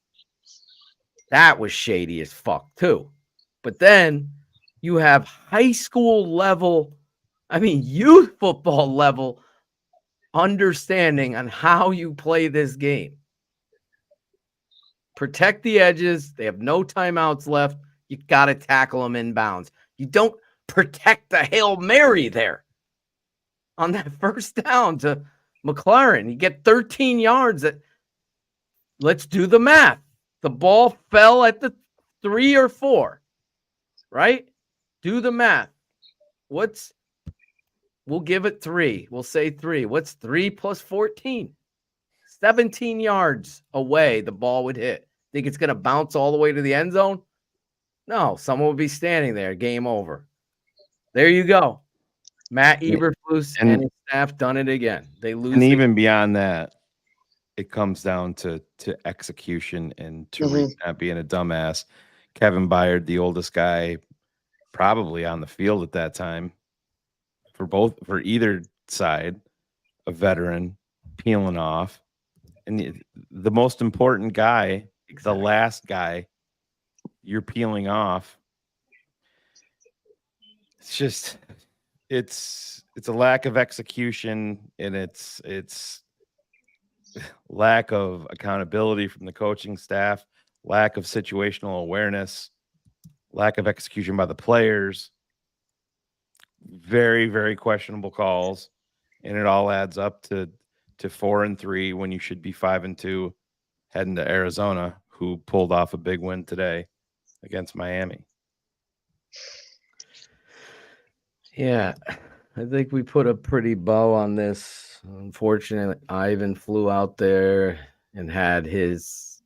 That was shady as fuck too. But then you have high school level, youth football level understanding on how you play this game. Protect the edges. They have no timeouts left. You got to tackle them inbounds. You don't protect the Hail Mary there on that first down to McLaren. You get 13 yards. Let's do the math. The ball fell at the 3 or 4, right? Do the math. We'll give it 3. We'll say 3. What's 3 plus 14? 17 yards away, the ball would hit. Think it's going to bounce all the way to the end zone? No, someone would be standing there. Game over. There you go. Matt Eberflus and his staff done it again. They lose. And even beyond that, it comes down to execution and Tyreek not being a dumbass. Kevin Byard, the oldest guy probably on the field at that time for either side, a veteran peeling off. And the most important guy, the last guy you're peeling off. It's just it's a lack of execution, and it's lack of accountability from the coaching staff, lack of situational awareness, lack of execution by the players. Very, very questionable calls, and it all adds up to 4-3 when you should be 5-2 heading to Arizona, who pulled off a big win today against Miami. Yeah, I think we put a pretty bow on this. Unfortunately, Ivan flew out there and had his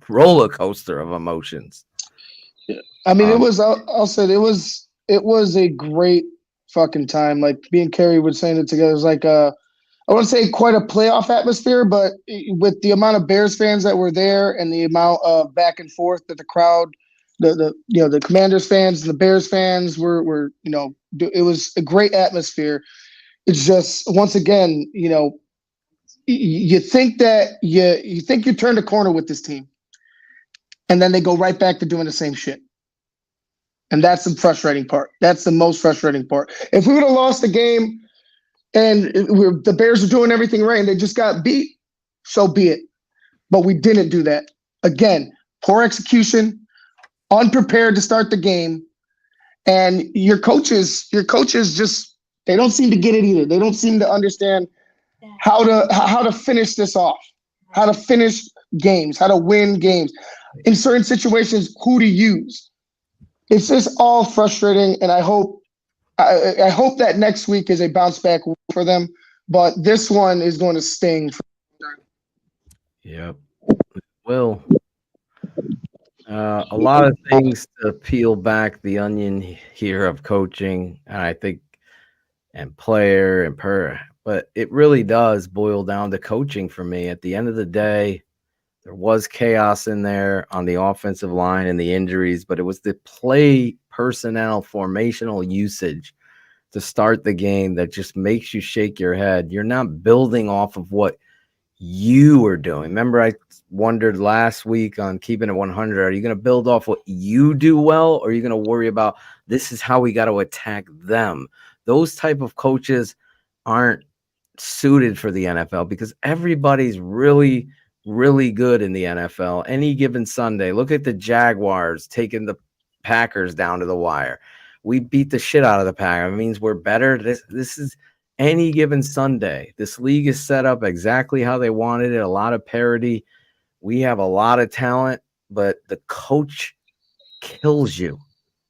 roller coaster of emotions. I mean, I'll say it was a great fucking time. Like me and Kerry were saying it together. It was like I wouldn't say quite a playoff atmosphere, but with the amount of Bears fans that were there and the amount of back and forth that the crowd, the Commanders fans and the Bears fans were it was a great atmosphere. It's just, once again, you think that you think you turned a corner with this team, and then they go right back to doing the same shit. And that's the frustrating part. That's the most frustrating part. If we would have lost the game and the Bears are doing everything right and they just got beat, so be it. But we didn't do that. Again, poor execution, unprepared to start the game, and your coaches just, they don't seem to get it either. They don't seem to understand how to finish this off, how to finish games, how to win games. In certain situations, who to use. It's just all frustrating, and I hope that next week is a bounce back for them. But this one is going to sting. Yep. Well, a lot of things to peel back the onion here of coaching, and I think, and player and but it really does boil down to coaching for me. At the end of the day, there was chaos in there on the offensive line and the injuries, but it was the play personnel formational usage to start the game that just makes you shake your head. You're not building off of what you were doing. Remember, I wondered last week on Keeping It 100, are you going to build off what you do well, or are you going to worry about this is how we got to attack them? Those type of coaches aren't suited for the NFL because everybody's really good in the NFL. Any given Sunday, look at the Jaguars taking the Packers down to the wire. We beat the shit out of the Packers. It means we're better. This is any given Sunday. This league is set up exactly how they wanted it. A lot of parity. We have a lot of talent, but the coach kills you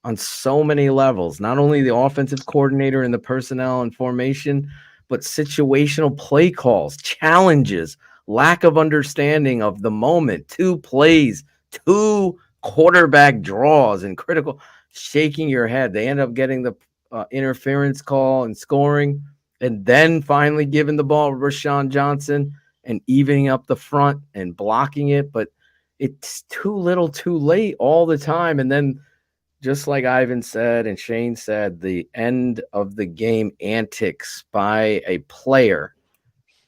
on so many levels. Not only the offensive coordinator and the personnel and formation, but situational play calls, challenges, lack of understanding of the moment, 2 plays, 2 quarterback draws and critical, shaking your head. They end up getting the interference call and scoring, and then finally giving the ball to Rashawn Johnson and evening up the front and blocking it. But it's too little too late all the time. And then, just like Ivan said and Shane said, the end of the game antics by a player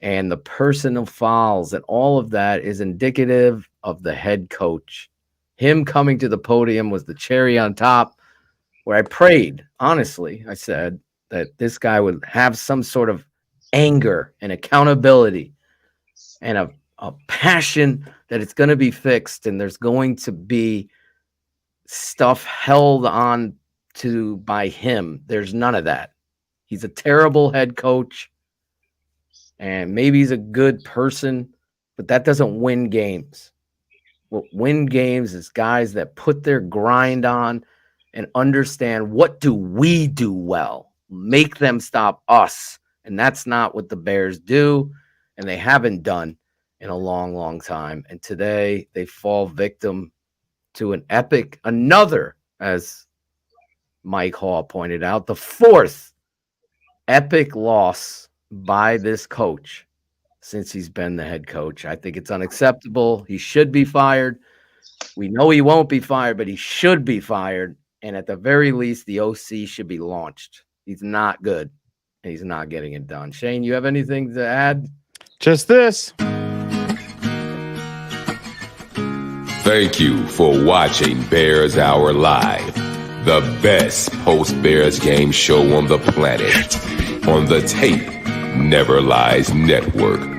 and the personal fouls and all of that is indicative of the head coach. Him coming to the podium was the cherry on top, where I prayed, honestly, I said that this guy would have some sort of anger and accountability and a passion that it's going to be fixed and there's going to be stuff held on to by him. There's none of that. He's a terrible head coach. And maybe he's a good person, but that doesn't win games. What win games is guys that put their grind on and understand, what do we do well? Make them stop us. And that's not what the Bears do, and they haven't done in a long, long time. And today they fall victim to an epic, another, as Mike Hall pointed out, the 4th epic loss by this coach since he's been the head coach. I think it's unacceptable. He should be fired. We know he won't be fired, but he should be fired. And at the very least, the OC should be launched. He's not good. He's not getting it done. Shane, you have anything to add? Just this. Thank you for watching Bears Hour Live, the best post-Bears game show on the planet, on the Tape Never Lies Network.